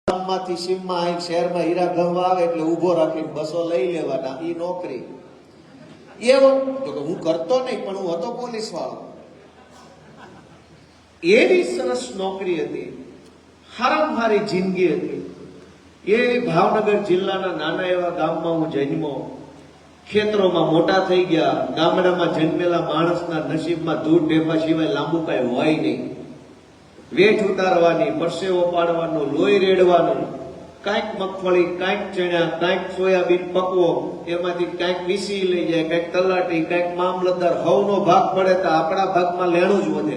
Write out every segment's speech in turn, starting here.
ગામમાંથી સીમમાં અહીં શહેરમાં હીરા ઘઉં આવે એટલે ઊભો રાખીને બસો લઈ લેવાના, ઈ નોકરી. એવું તો કે હું કરતો નહીં, પણ હું હતો પોલીસ વાળો. એવી સરસ નોકરી હતી, હારામાં હારી જિંદગી હતી. એ ભાવનગર જિલ્લાના નાના એવા ગામમાં હું જન્મો, ખેતરોમાં મોટા થઈ ગયા. ગામડામાં જન્મેલા માણસના નસીબમાં દૂધ ઢેફા સિવાય લાંબુ કાંઈ હોય નહીં. વેઠ ઉતારવાની, પરસેવો પાડવાનો, લોહી રેડવાનું, કાંઈક મગફળી, કાંઈક ચણા, કાંઈક સોયાબીન પકવો, એમાંથી કાંઈક વીસી લઈ જાય, કાંઈક તલાટી, કાંઈક મામલતદાર. હવનો ભાગ પડે તો આપણા ભાગમાં લેણું જ વધે.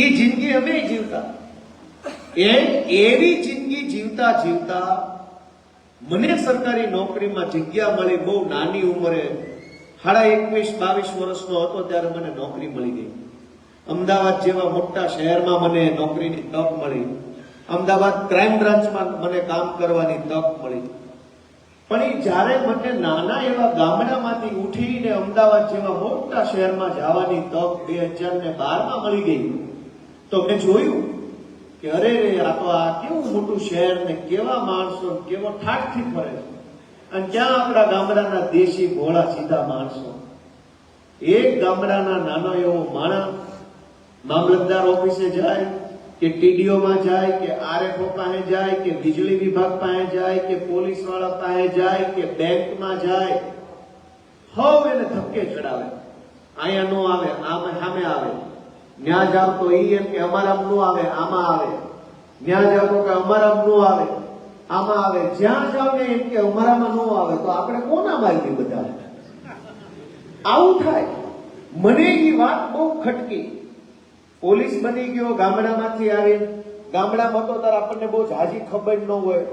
એ જિંદગી અમે જીવતા. એવી જિંદગી જીવતા જીવતા મને સરકારી નોકરીમાં જગ્યા મળી. બહુ નાની ઉંમરે, 21-22 વર્ષનો હતો ત્યારે મને નોકરી મળી ગઈ. અમદાવાદ જેવા મોટા શહેરમાં મને નોકરીની તક મળી. અમદાવાદ ક્રાઇમ બ્રાન્ચમાં મને કામ કરવાની તક મળી. પણ એ જ્યારે મને નાના એવા ગામડામાંથી ઉઠીને અમદાવાદ જેવા મોટા શહેરમાં જવાની તક 2012માં મળી ગઈ, તો મેં જોયું કે અરે રે, આ તો આ કેવું મોટું શહેર ને કેવા માણસો, કેવો ઠાઠથી ફરે છે. અને ક્યાં આપણા ગામડાના દેશી ભોળા સીધા માણસો. એક ગામડાના નાનો એવો માણસ મામલતદાર ઓફિસે જાય કે ટીડીઓમાં જાય કે આરએફઓ પાસે જાય કે વીજળી વિભાગ પાસે જાય કે પોલીસ વાળા પાસે જાય કે બેંકમાં જાય, હવે એને ધક્કે ચડાવે. અહીંયા નો આવે, આમાં સામે આવે. ન્યા જાવ તો ઈ એમ કે અમારા નો આવે, આમાં આવે. ન્યા જાવ તો કે અમારા નો આવે, આમાં આવે. જ્યાં જાવ ને એમ કે અમારામાં નો આવે, તો આપણે કોના મારી બધા આવું થાય. મને એ વાત બહુ ખટકી. પોલીસ બની ગયો, ગામડામાંથી આવી. ગામડામાં તો તાર આપણને બહુ ઝાઝી ખબર ન હોય.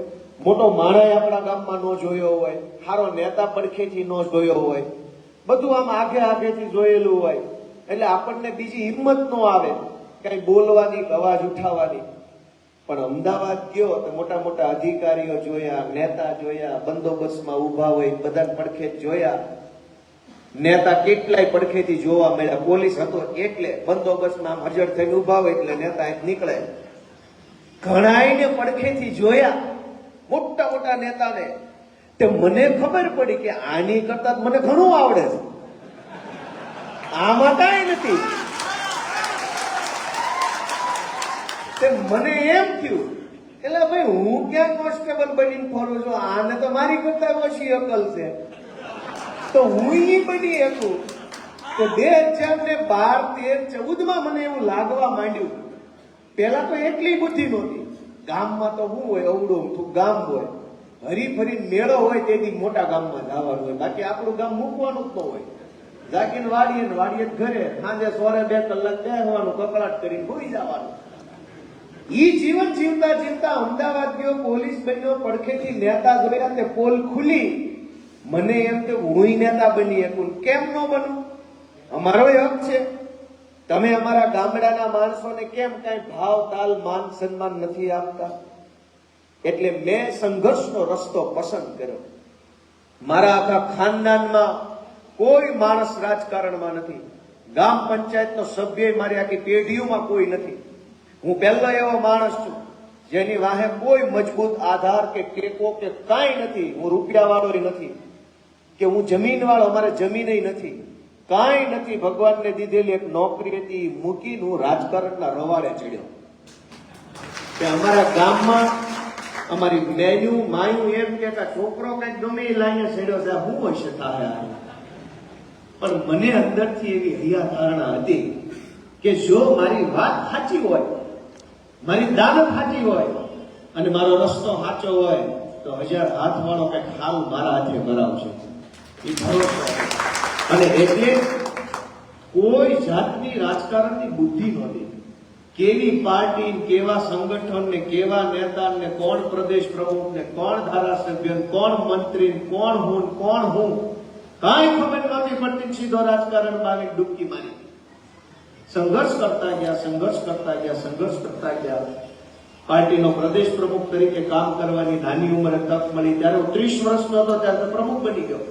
મોટો માણસ આપણા ગામમાં ન જોયો હોય, સારો નેતા પડખેથી ન જોયો હોય, બધું આમ આગે આગેથી જોયેલું હોય. એટલે આપણને બીજી હિંમત ન આવે કઈ બોલવાની, અવાજ ઉઠાવવાની. પણ અમદાવાદ ગયો તો મોટા મોટા અધિકારીઓ જોયા, નેતા જોયા, બંદોબસ્તમાં ઉભા હોય બધા પડખે જોયા. નેતા કેટલાય પડખેથી જોવા મળ્યા. પોલીસ હતો એટલે બંદોબસ્તમાં હાજર થઈને ઉભા હોય એટલે નેતા નીકળે. ઘણાયને પડખેથી જોયા, મોટા મોટા નેતાને. તે મને ખબર પડી કે આની કરતા મને ઘણું આવડે છે, આમાં કાંઈ નથી. તે મને એમ થયું, એટલે ભાઈ હું ક્યાં કોન્સ્ટેબલ બનીને ફરું છું, આને તો મારી કરતા ઓછી અકલ છે, તો હું ઈ બની શકું. તો 2012-13-14 મને એવું લાગવા માંડ્યું. પેલા તો એટલી બુદ્ધિ નહોતી. ગામમાં તો શું હોય, અવડું ગામ હોય, હરીફરી મેળો હોય તેથી મોટા ગામમાં જવાનું હોય, બાકી આપણું ગામ મૂકવાનું જ ન હોય. જાગીને વાડીએ ને વાડીએ ઘરે, સાંજે સોરે 2 કલાક બેસવાનું, કકડાટ કરીને ભૂલી જવાનું. ઈ જીવન જીવતા જીવતા અમદાવાદ ગયો, પોલીસ બન્યો, પડખેથી નેતા જોયા, તે પોલ ખુલી. મને એમ કે હું નેતા બની શકું. કેમ ન બનું? અમારો હક છે. તમે અમારા ગામડાના માણસોને કેમ કઈ ભાવ, તાલ, માન, સન્માન નથી આપતા? એટલે મેં સંઘર્ષનો રસ્તો પસંદ કર્યો. મારા આખા ખાનદાનમાં કોઈ માણસ રાજકારણમાં નથી. ગામ પંચાયતનો સભ્ય મારી આખી પેઢીઓમાં કોઈ નથી. હું પહેલો એવો માણસ છું જેની વાહે કોઈ મજબૂત આધાર કે ટેકો કે કાંઈ નથી. હું રૂપિયા વાળો નથી કે હું જમીન વાળો, અમારે જમીન નથી, કાંઈ નથી. ભગવાનને દીધેલી એક નોકરી હતી, મૂકીને હું રાજકારણના રવાડે ચડ્યો. કે અમારા ગામમાં અમારી મેન્યુ માયું એમ કે છોકરો કઈક ગમે એ લાઈને ચડ્યો છે, હું હશે થાય. પણ મને અંદરથી એવી હૈયા ધારણા હતી કે જો મારી વાત સાચી હોય, મારી દાનત સાચી હોય અને મારો રસ્તો સાચો હોય તો 1000 હાથ વાળો કઈક હાલ મારા હાથે કરાવશે. એ ભરોસો. અને એટલે કોઈ જાતની રાજકારણની બુદ્ધિ નહોતી. કેવી પાર્ટી, કેવા સંગઠન ને કેવા નેતા ને કોણ પ્રદેશ પ્રમુખ ને કોણ ધારાસભ્ય, કોણ મંત્રી, કોણ હું, કાંઈ ખબર નહોતી પડતી. સીધો રાજકારણમાં આવી ડૂબકી મારી. સંઘર્ષ કરતા ગયા. પાર્ટીનો પ્રદેશ પ્રમુખ તરીકે કામ કરવાની નાની ઉંમરે તક મળી. ત્યારે હું 30 વર્ષનો હતો ત્યારે પ્રમુખ બની ગયો.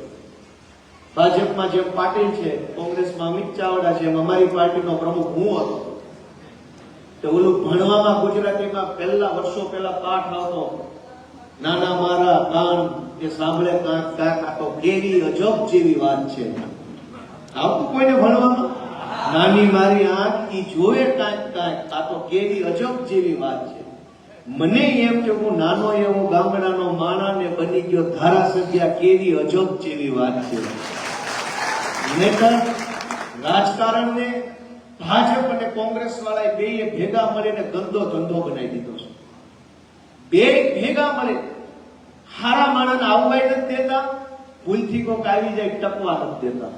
ભાજપમાં જેમ પાટીલ છે, કોંગ્રેસમાં અમિત ચાવડા છે, એમ અમારી પાર્ટીનો પ્રમુખ હું હતો. તો ઓલું ભણવામાં ગુજરાતીમાં પહેલા વર્ષો પહેલા પાઠ આવતો, નાના મારા કાન જે સાંભળે કાંક કાંક આ તો કેવી અજબ જેવી વાત છે. આવતું કોઈને ભણવામાં? નાની મારી આંખ ઈ જોવે કાંક કાંક આ તો કેવી અજબ જેવી વાત છે. મને એમ કે હું નાનો એવો ગામડાનો માણાને બની ગયો ધારાસભ્ય, કેવી અજબ જેવી વાત છે. નહીતર રાજકારણને ભાજપ અને કોંગ્રેસ વાળાએ બેય ભેગા મળીને ગંદો ધંધો બનાવી દીધો છે. બે ભેગા મળે હારા માણસને આવવાય નથી દેતા, ભૂલથી કોક આવી જાય ટપવા નથી દેતા.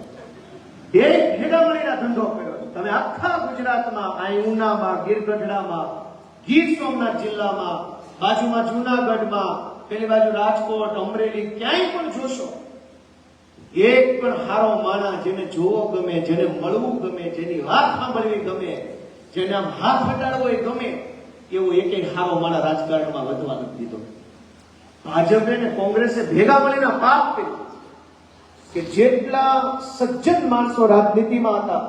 બે ભેગા મળીને ધંધો કર્યો. તમે આખા ગુજરાતમાં, અહીં ઉનામાં, ગીરગઢડામાં, ગીર સોમનાથ જિલ્લામાં, બાજુમાં જુનાગઢમાં, પેલી બાજુ રાજકોટ, અમરેલી, ક્યાંય પણ જોશો એક પણ હારો માણસ જેને જોવો ગમે, જેને મળવું ગમે, જેની વાત સાંભળવી ગમે, જેને આમ હાથ હટાડવો એ ગમે, એવો એક હારો માણસ રાજકારણમાં વધવા નથી દીધો. ભાજપે ને કોંગ્રેસે ભેગા મળીને પાપ કર્યું કે જેટલા સજ્જન માણસો રાજનીતિમાં હતા,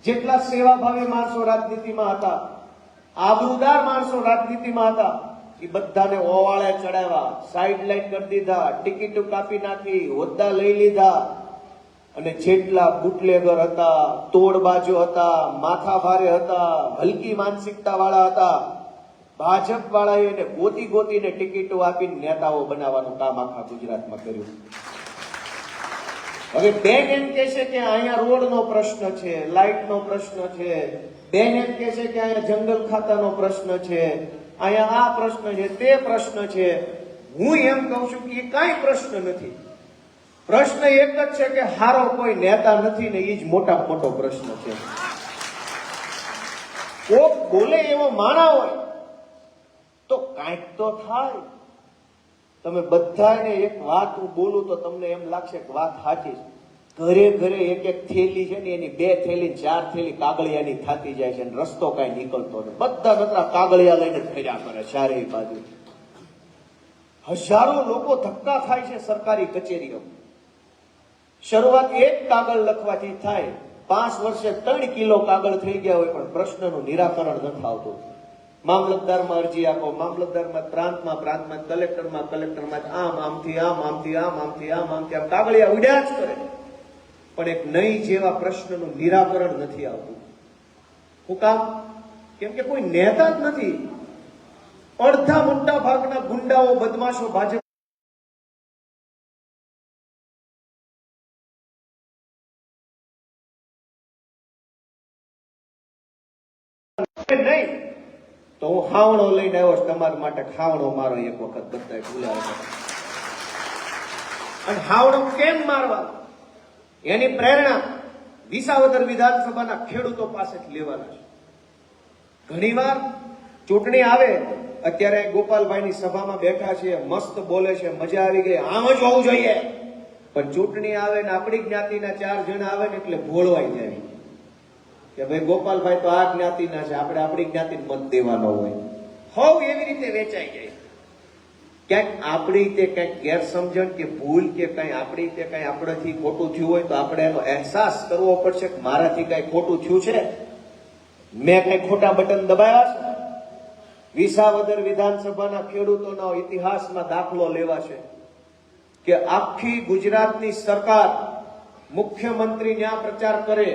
જેટલા સેવાભાવી માણસો રાજનીતિમાં હતા, આબરૂદાર માણસો રાજનીતિમાં હતા, એ બધાને ઓવાળે ચડાવ્યા, સાઈડ લાઈન કરી દીધા, ટિકિટો કાપી નાખી, હોદ્દા લઈ લીધા. અને જેટલા બુટલેગર હતા, તોડબાજો હતા, માથા ભારે હતા, હલકી માનસિકતા વાળા હતા, ભાજપ વાળાએ એને ગોતી ગોતીને ટિકિટો આપીને નેતાઓ બનાવવાનું કામ આખા ગુજરાતમાં કર્યું. હવે બેન એમ કે છે કે અહીંયા રોડનો પ્રશ્ન છે, લાઇટનો પ્રશ્ન છે, બેન એમ કે છે કે અહીંયા જંગલ ખાતાનો પ્રશ્ન છે, અહીંયા આ પ્રશ્ન છે, તે પ્રશ્ન છે. હું એમ કહું છું કે એ કાંઈ પ્રશ્ન નથી. પ્રશ્ન એક જ છે કે હારો કોઈ નેતા નથી ને, એ જ મોટા મોટો પ્રશ્ન છે. કોક બોલે એવો માણા હોય તો કાંઈક તો થાય. તમે બધાને એક વાત હું બોલું તો તમને એમ લાગશે કે વાત સાચી છે. ઘરે ઘરે એક એક થેલી છે ને, એની 2 થેલી 4 થેલી કાગળિયાની થતી જાય છે, રસ્તો કઈ નીકળતો નથી. બધા નતરા કાગળિયા લઈને ફર્યા કરે ચારે બાજુ. હજારો લોકો ધક્કા ખાય છે સરકારી કચેરીઓ. શરૂઆત એક કાગળ લખવાથી થાય, 5 વર્ષે 3 કિલો કાગળ થઈ ગયા હોય, પણ પ્રશ્નનું નિરાકરણ નથી આવતું. મામલતદારમાં અરજી આપો, મામલતદારમાં પ્રાંતમાં કલેક્ટરમાં આમથી આમ કાગળિયા ઉડ્યા જ કરે, પણ એક નહીં જેવા પ્રશ્નનું નિરાકરણ નથી આવતું. શું કામ? કેમ કે કોઈ નેતા જ નથી. અડધા મોટા ભાગના ગુંડાઓ, બદમાશો ભાજપ નહીં. તો હું ખાવણો લઈને આવ્યો તમારા માટે. ખાવણો મારો એક વખત બધા ભૂલ્યા. અને ખાવણો કેમ મારવા, એની પ્રેરણા વિસાવદર વિધાનસભાના ખેડૂતો પાસેથી લેવાના છે. ઘણીવાર ચૂંટણી આવે, અત્યારે ગોપાલભાઈની સભામાં બેઠા છે, મસ્ત બોલે છે, મજા આવી ગઈ, આમ જ હોવું જોઈએ. પણ ચૂંટણી આવે ને આપણી જ્ઞાતિના 4 જણા આવે ને એટલે ભોળવાઈ જાય કે ભાઈ ગોપાલભાઈ તો આ જ્ઞાતિના છે, આપણે આપણી જ્ઞાતિને મત દેવાનો હોય. હોવ એવી રીતે વેચાઈ જાય. ક્યાંક આપણી રીતે કંઈક ગેરસમજણ કે ભૂલ કે કંઈ આપણી રીતે કંઈ આપણાથી ખોટું થયું હોય તો આપણે એનો અહેસાસ કરવો પડશે કે મારાથી કંઈ ખોટું થયું છે, મેં કંઈ ખોટા બટન દબાવ્યા છે. વિસાવદર વિધાનસભાના ખેડૂતોના ઇતિહાસમાં દાખલો લેવા છે કે આખી ગુજરાતની સરકાર, મુખ્યમંત્રી ત્યાં પ્રચાર કરે,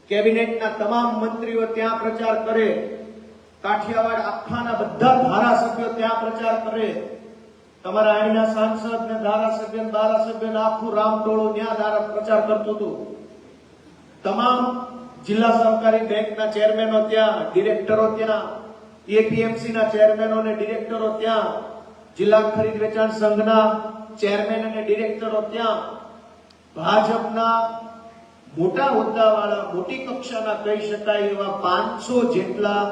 કેબિનેટના તમામ મંત્રીઓ ત્યાં પ્રચાર કરે, કાઠિયાવાડ આખાના બધા ધારાસભ્યો ત્યાં પ્રચાર કરે, તમારા અહીંના સાંસદ ને ધારાસભ્ય આખું રામટોળું ત્યાં પ્રચાર કરતું હતું. તમામ જિલ્લા સહકારી બેંકના ચેરમેનો ત્યાં, ડિરેક્ટરો ત્યાં, એપીએમસી ના ચેરમેનો અને ડિરેક્ટરો ત્યાં, જિલ્લા ખરીદ વેચાણ સંઘના ચેરમેન અને ડિરેક્ટરો ત્યાં, ભાજપના મોટા હોદ્દાવાળા, મોટી કક્ષાના કહી શકાય એવા 500 જેટલા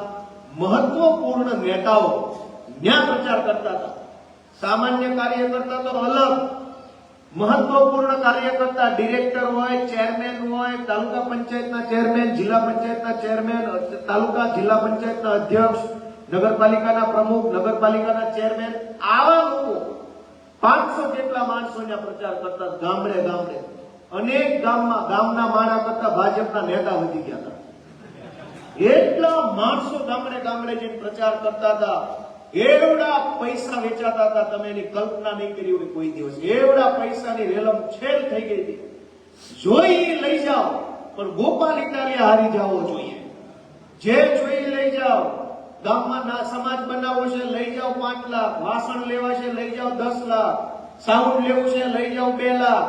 મહત્વપૂર્ણ નેતાઓ ત્યાં પ્રચાર કરતા હતા. સામાન્ય કાર્યકર્તા તો અલગ, મહત્વપૂર્ણ કાર્યકર્તા, ડિરેક્ટર હોય, ચેરમેન હોય, તાલુકા પંચાયતના ચેરમેન, જિલ્લા પંચાયતના ચેરમેન, તાલુકા જિલ્લા પંચાયતના અધ્યક્ષ, નગરપાલિકાના પ્રમુખ, નગરપાલિકાના ચેરમેન, આવા લોકો 500 જેટલા માણસો ત્યાં પ્રચાર કરતા. ગામડે ગામડે અનેક ગામના માણા કરતા ભાજપના નેતા વધી ગયા હતા. એટલા માણસો ગામડે ગામડે જઈને પ્રચાર કરતા હતા, એવડા પૈસા વેચાતા હતા, તમે એની કલ્પના નહીં કરી હોય કોઈ દિવસ. એવડા પૈસાની રેલમ છેલ થઈ ગઈ હતી. જોઈ લઈ જાઓ, પણ ગોપાલ ઇટાલિયા હારી જાવો જોઈએ. જે જોઈ લઈ જાઓ. ગામમાં ના સમાજ બનાવવો છે, લઈ જાઓ 5 લાખ. વાસણ લેવા છે, લઈ જાઓ 10 લાખ. સાઉન્ડ લેવું છે, લઈ જાઓ 2 લાખ.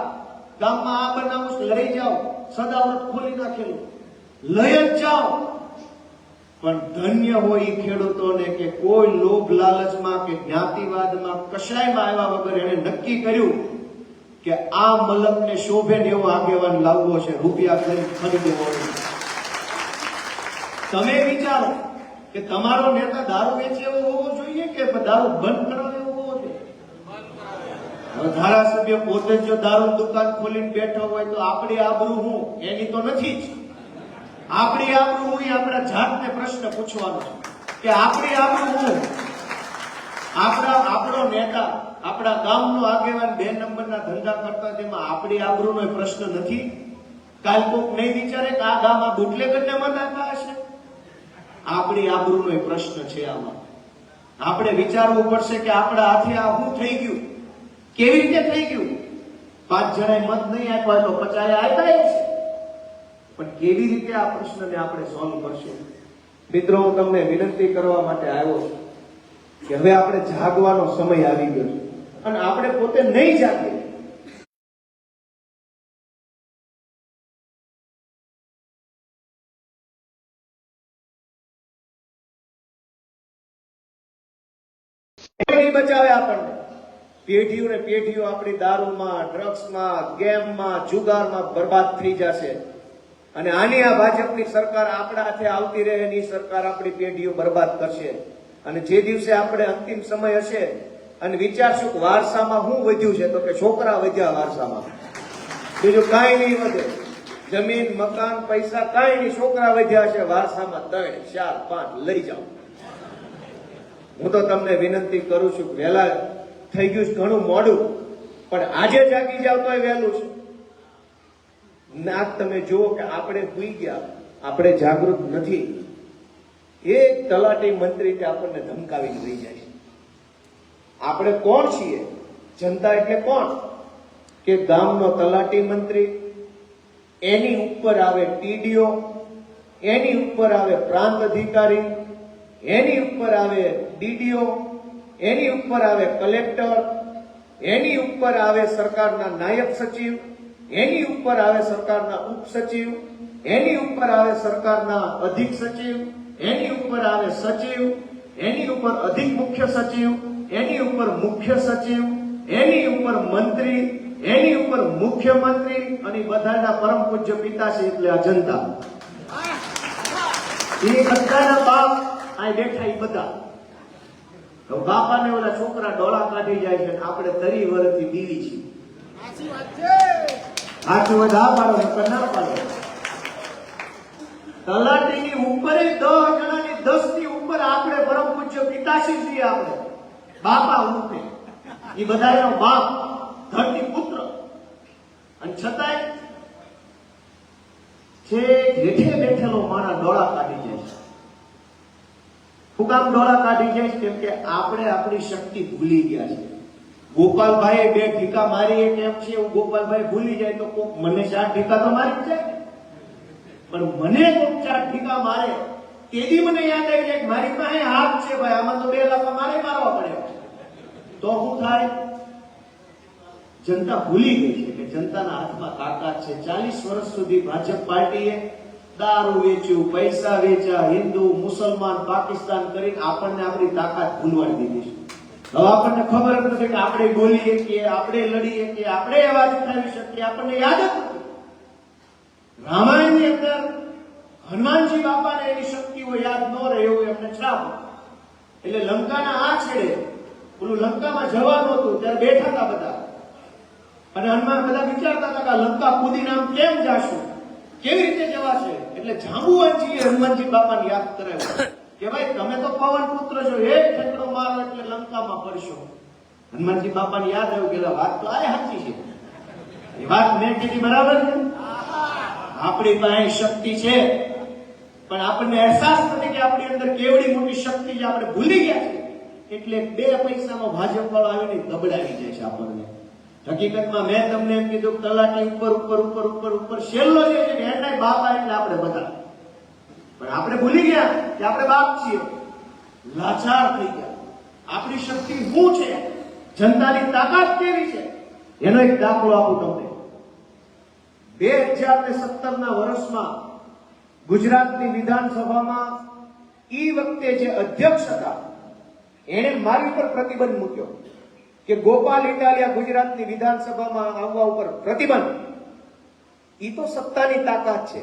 ગામમાં આ બનાવવું છે, લઈ જાઓ. સદાવ્રત ખોલી નાખેલું, લઈ જ જાઓ. પણ ધન્ય હોય એ ખેડૂતોને કે કોઈ લોભ લાલચમાં કે જ્ઞાતિવાદમાં કશાયમાં આવ્યા વગર એને નક્કી કર્યું કે આ મલકને શોભે ને એવો આગેવાન લાવવો છે, રૂપિયા કરી ખરીદવો. તમે વિચારો કે તમારો નેતા દારૂ વેચે એવો હોવો જોઈએ કે દારૂ બંધ કરાવે એવો હોવો જોઈએ? હવે ધારાસભ્ય પોતે જો દારૂ દુકાન ખોલીને બેઠો હોય તો આપણી આબરૂ હું? એની તો નથી જ. આપણી આબરૂ હું આપણા જાતને પ્રશ્ન પૂછવાનો છે કે આપણી આબરૂ હું? આપણો નેતા, આપણા ગામનો આગેવાન 2 નંબરના ધંધા કરતા, તેમાં આપણી આબરૂનો પ્રશ્ન નથી? કાલ કોક નહીં વિચારે કે આ ગામમાં બુટલેગરને મત આપવા હશે? આપણી આબરૂનો પ્રશ્ન છે. આમાં આપણે વિચારવું પડશે કે આપણા હાથે આ શું થઈ ગયું, કેવી રીતે થઈ ગયું. 5 જણાએ મત નહીં આપ્યા તો 50 આપ્યા છે, પણ કેવી રીતે આ પ્રશ્નને આપણે સોલ્વ કરશું? મિત્રો, હું તમને વિનંતી કરવા માટે આવ્યો છું કે હવે આપણે જાગવાનો સમય આવી ગયો છે, અને આપણે પોતે નહીં જાગીએ બચાવે આપણને. પેઢીઓ ને પેઢીઓ આપણી દારૂમાં, ડ્રગ્સમાં, ગેમમાં, જુગારમાં બરબાદ થઈ જશે. અને આની આ ભાજપની સરકાર આપણા હાથે આવતી રહે, એની સરકાર આપણી પેઢીઓ બરબાદ કરશે. અને જે દિવસે આપણે અંતિમ સમય હશે અને વિચારશું કે વારસામાં શું વધ્યું છે, તો કે છોકરા વધ્યા વારસામાં, બીજું કાંઈ નહીં વધે. જમીન, મકાન, પૈસા કાંઈ નહીં, છોકરા વધ્યા છે વારસામાં. 3, 4, 5 લઈ જાઓ. હું તો તમને વિનંતી કરું છું કે વહેલા થઈ ગયું છે, ઘણું મોડું, પણ આજે જાગી જાવ તોય વહેલું છે. ના તમે જુઓ કે આપણે ભૂલી ગયા, આપણે જાગૃત નથી. એક તલાટી મંત્રી કે આપણને ધમકાવી લઈ જાય. આપણે કોણ છીએ? જનતા એટલે કોણ? કે ગામનો તલાટી મંત્રી, એની ઉપર આવે ટીડીઓ, એની ઉપર આવે પ્રાંત અધિકારી, એની ઉપર આવે ડીડીઓ, એની ઉપર આવે કલેક્ટર, એની ઉપર આવે સરકારના નાયબ સચિવ, એની ઉપર આવે સરકારના ઉપસચિવ, એની ઉપર આવે સરકારના અધિક સચિવ, એની ઉપર આવે સચિવ, એની ઉપર અધિક મુખ્ય સચિવ, એની ઉપર મુખ્ય સચિવ, એની ઉપર મંત્રી, એની ઉપર મુખ્યમંત્રી, અને બધાના પરમ પૂજ્ય પિતા છે એટલે આ જનતા. એ બધાના બાપ આ બેઠા, એ બધા બાપાને ઓલા છોકરા ડોળા કાઢી જાય છે, આપણે 30 વર્ષથી બીવી છીએ. સાચું હોય આ પાડો, ના પાડો. તલાટીની ઉપર 10 જણાની 10 ની ઉપર આપણે પરમ પૂજ્ય પિતાશ્રી છીએ. આપણે બાપા ઉઠે, એ બધાનો બાપ, ધરતી પુત્ર, અને છતાંય જે હેઠે બેઠેલો મારા ડોળા કાઢી જાય છે. શું કામ ડોળા કાઢી જાય? કેમ કે આપણે આપણી શક્તિ ભૂલી ગયા છે. ગોપાલભાઈ 2 ઢીકા મારી કેમ છે એવું ગોપાલભાઈ ભૂલી જાય તો કોક મને 4 ઢીકા તો મારી જાય, પણ મને કોક 4 ઢીકા મારે તેથી મને યાદ આવી જાય કે મારી પાસે હાથ છે ભાઈ, આમાં તો 2 લાખ મારે મારવા પડે. તો શું થાય? જનતા ભૂલી ગઈ છે કે જનતાના હાથમાં તાકાત છે. 40 વર્ષ સુધી ભાજપ પાર્ટીએ દારૂ વેચ્યું, પૈસા વેચ્યા, હિન્દુ, મુસલમાન, પાકિસ્તાન કરીને આપણને આપણી તાકાત ભૂલવાડી દીધી છે. હવે આપણને ખબર જ નથી કે આપણે બોલીએ કે આપણે લડીએ કે આપણે અવાજ ઉઠાવી શકીએ, આપણને યાદ જ નથી. રામાયણની અંદર હનુમાનજી બાપાને એની શક્તિઓ યાદ ન રહે એવું એમને શ્રાપ. એટલે લંકાના આ છેડે પેલું લંકામાં જવાનું હતું ત્યારે બેઠા હતા બધા, અને હનુમાન બધા વિચારતા હતા કે લંકા કૂદીને આમ કેમ જાશું, કેવી રીતે જવાશે? એટલે જાંબુવંશીએ હનુમાનજી બાપાને યાદ કરાવ્યો કે ભાઈ તમે તો પવન પુત્ર છો, એક ઠેકડો મારો એટલે લંકામાં પડશો. હનુમાનજી બાપાને યાદ આવ્યું કે વાત તો આ સાચી છે, એ વાત મેં કીધી બરાબર છે. આપણી પાસે શક્તિ છે, પણ આપણને અહેસાસ નથી કે આપણી અંદર કેવડી મોટી શક્તિ છે, આપણે ભૂલી ગયા છે. એટલે 2 પૈસામાં ભાજપ વાળો આવીને દબડાવી જાય છે આપણને. હકીકતમાં મેં તમને એમ કીધું તલાટી ઉપર છેલ્લો જે છે એના બાપા એટલે આપણે બધા, પણ આપણે ભૂલી ગયા કે આપણે બાપ છીએ, લાચાર થઈ ગયા. આપણી શક્તિ શું છે, જનતાની તાકાત કેવી છે, એનો એક દાખલો આપું તમને. 2017ના વર્ષમાં ગુજરાતની વિધાનસભામાં ઈ વખતે જે અધ્યક્ષ હતા એને મારી ઉપર પ્રતિબંધ મૂક્યો કે ગોપાલ ઇટાલિયા ગુજરાતની વિધાનસભામાં આવવા ઉપર પ્રતિબંધ. ઈ તો સત્તાની તાકાત છે.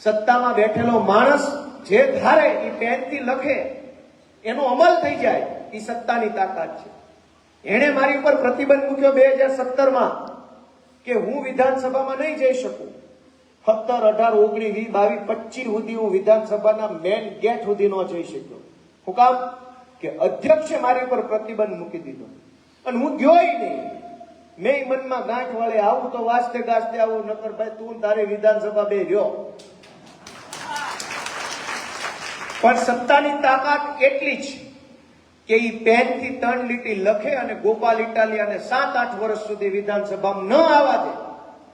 સત્તામાં બેઠેલો માણસ જે ધારે ઈ પેનથી લખે એનો અમલ થઈ જાય, ઈ સત્તાની તાકાત છે. એણે મારી ઉપર પ્રતિબંધ મૂક્યો 2017માં કે હું વિધાનસભામાં નહીં જઈ શકું. 17, 18, 19, 20, 22, 25 સુધી હું વિધાનસભાના મેન ગેટ સુધી ન જઈ શક્યો. શું કામ? કે અધ્યક્ષે મારી ઉપર પ્રતિબંધ મૂકી દીધો અને હું ગયોય નહીં. મેં મનમાં ગાંઠ વળે આવું તો વાસ્તે ગાસ્તે આવું, નકર ભાઈ તું તારી વિધાનસભા બે રહ્યો. પણ સત્તાની તાકાત એટલી જ કે ઈ પેનથી 3 લીટી લખે અને ગોપાલ ઇટાલિયાને 7-8 વર્ષ સુધી વિધાનસભામાં ન આવવા દે,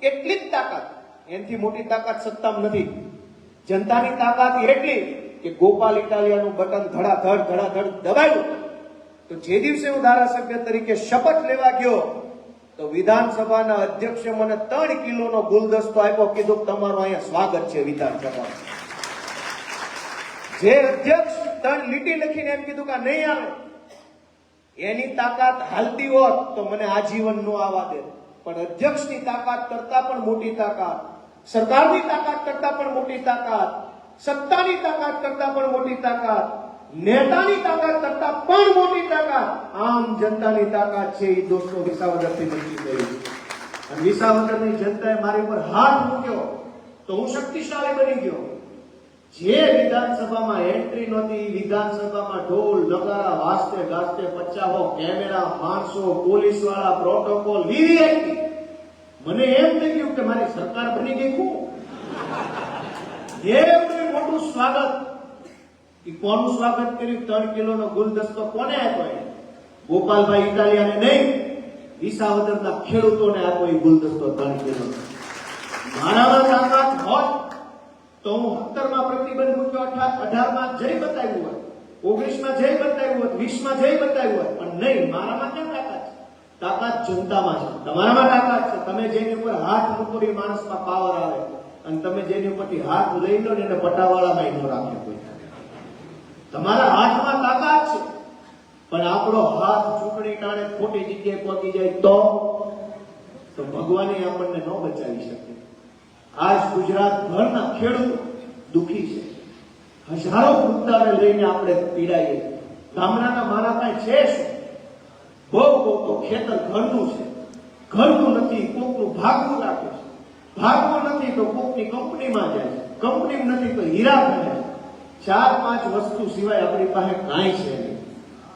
એટલી જ તાકાત. એનાથી મોટી તાકાત સત્તામાં નથી. જનતાની તાકાત એટલી કે ગોપાલ ઇટાલિયાનું બટન ધડાધડ દબાવ્યું તો જે દિવસે હું ધારાસભ્ય તરીકે શપથ લેવા ગયો તો વિધાનસભાના અધ્યક્ષે મને 3 કિલોનો ગુલદસ્તો આપ્યો, કીધું તમારું અહીંયા સ્વાગત છે વિધાનસભામાં. જે અધ્યક્ષ 3 લીટી લખીને એમ કીધું કે નહીં આવે, એની તાકાત હાલતી હોત તો મને આજીવન નો આવવા દે. પણ અધ્યક્ષની તાકાત કરતા પણ મોટી તાકાત, સરકારની તાકાત કરતા પણ મોટી તાકાત, સત્તાની તાકાત કરતા પણ મોટી તાકાત, નેતાની તાકાત કરતા પણ મોટી તાકાત આમ જનતાની તાકાત છે. એ દોસ્તો વિસાવદરથી બચી ગઈ. અને વિસાવદરની જનતાએ મારી ઉપર હાથ મૂક્યો તો હું શક્તિશાળી બની ગયો. જે વિધાનસભામાં એન્ટ્રી નહોતી, વિધાનસભામાં ઢોલ નગારા વાજતે ગાજતે, 50 કેમેરા, માણસો, પોલીસ વાળા, પ્રોટોકોલ, વીવીઆઈપી. મને એમ થઈ ગયું કે મારી સરકાર બની ગઈ. એવડું મોટું સ્વાગત. ઈ કોનું સ્વાગત કર્યું? 3 કિલોનો ગુલદસ્તો કોને આપ્યો? ગોપાલભાઈ ઇટાલિયાને નહીં, વિસાવદરના ખેડૂતોને આપ્યો એ ગુલદસ્તો 3 કિલો. મારામાં તાકાત હોત તો હું 17માં પ્રતિબંધ મૂક્યો, 18માં જઈ બતાવ્યું હોત, 19માં જઈ બતાવ્યું હોત, 20માં જઈ બતાવ્યું હોત, પણ નહીં. મારામાં કેમ તાકાત છે? તાકાત જનતામાં છે. તમારામાં તાકાત છે. તમે જેની ઉપર હાથ મૂકો એ માણસમાં પાવર આવે, અને તમે જેની ઉપરથી હાથ લઈ લો ને એને પટાવાળામાં ન રાખે કોઈ. તમારા હાથમાં તાકાત છે, પણ આપણો હાથ ચૂંટણી ટાણે ખોટી જગ્યાએ પહોંચી જાય તો ભગવાને આપણને ન બચાવી શકે. આજ ગુજરાત ભરના ખેડૂતો દુખી છે. હજારો મુદ્દાને લઈને આપણે પીડાઈએ. ગામડાના મારા પાસે છે શું? બહુ તો ખેતર ઘરનું છે, ઘરનું નથી કોકનું ભાગવું રાખે છે, ભાગવું નથી તો કોકની કંપનીમાં જાય છે, કંપની નથી તો હીરા બને છે. 4-5 વસ્તુ સિવાય આપણી પાસે કાંઈ છે નહીં.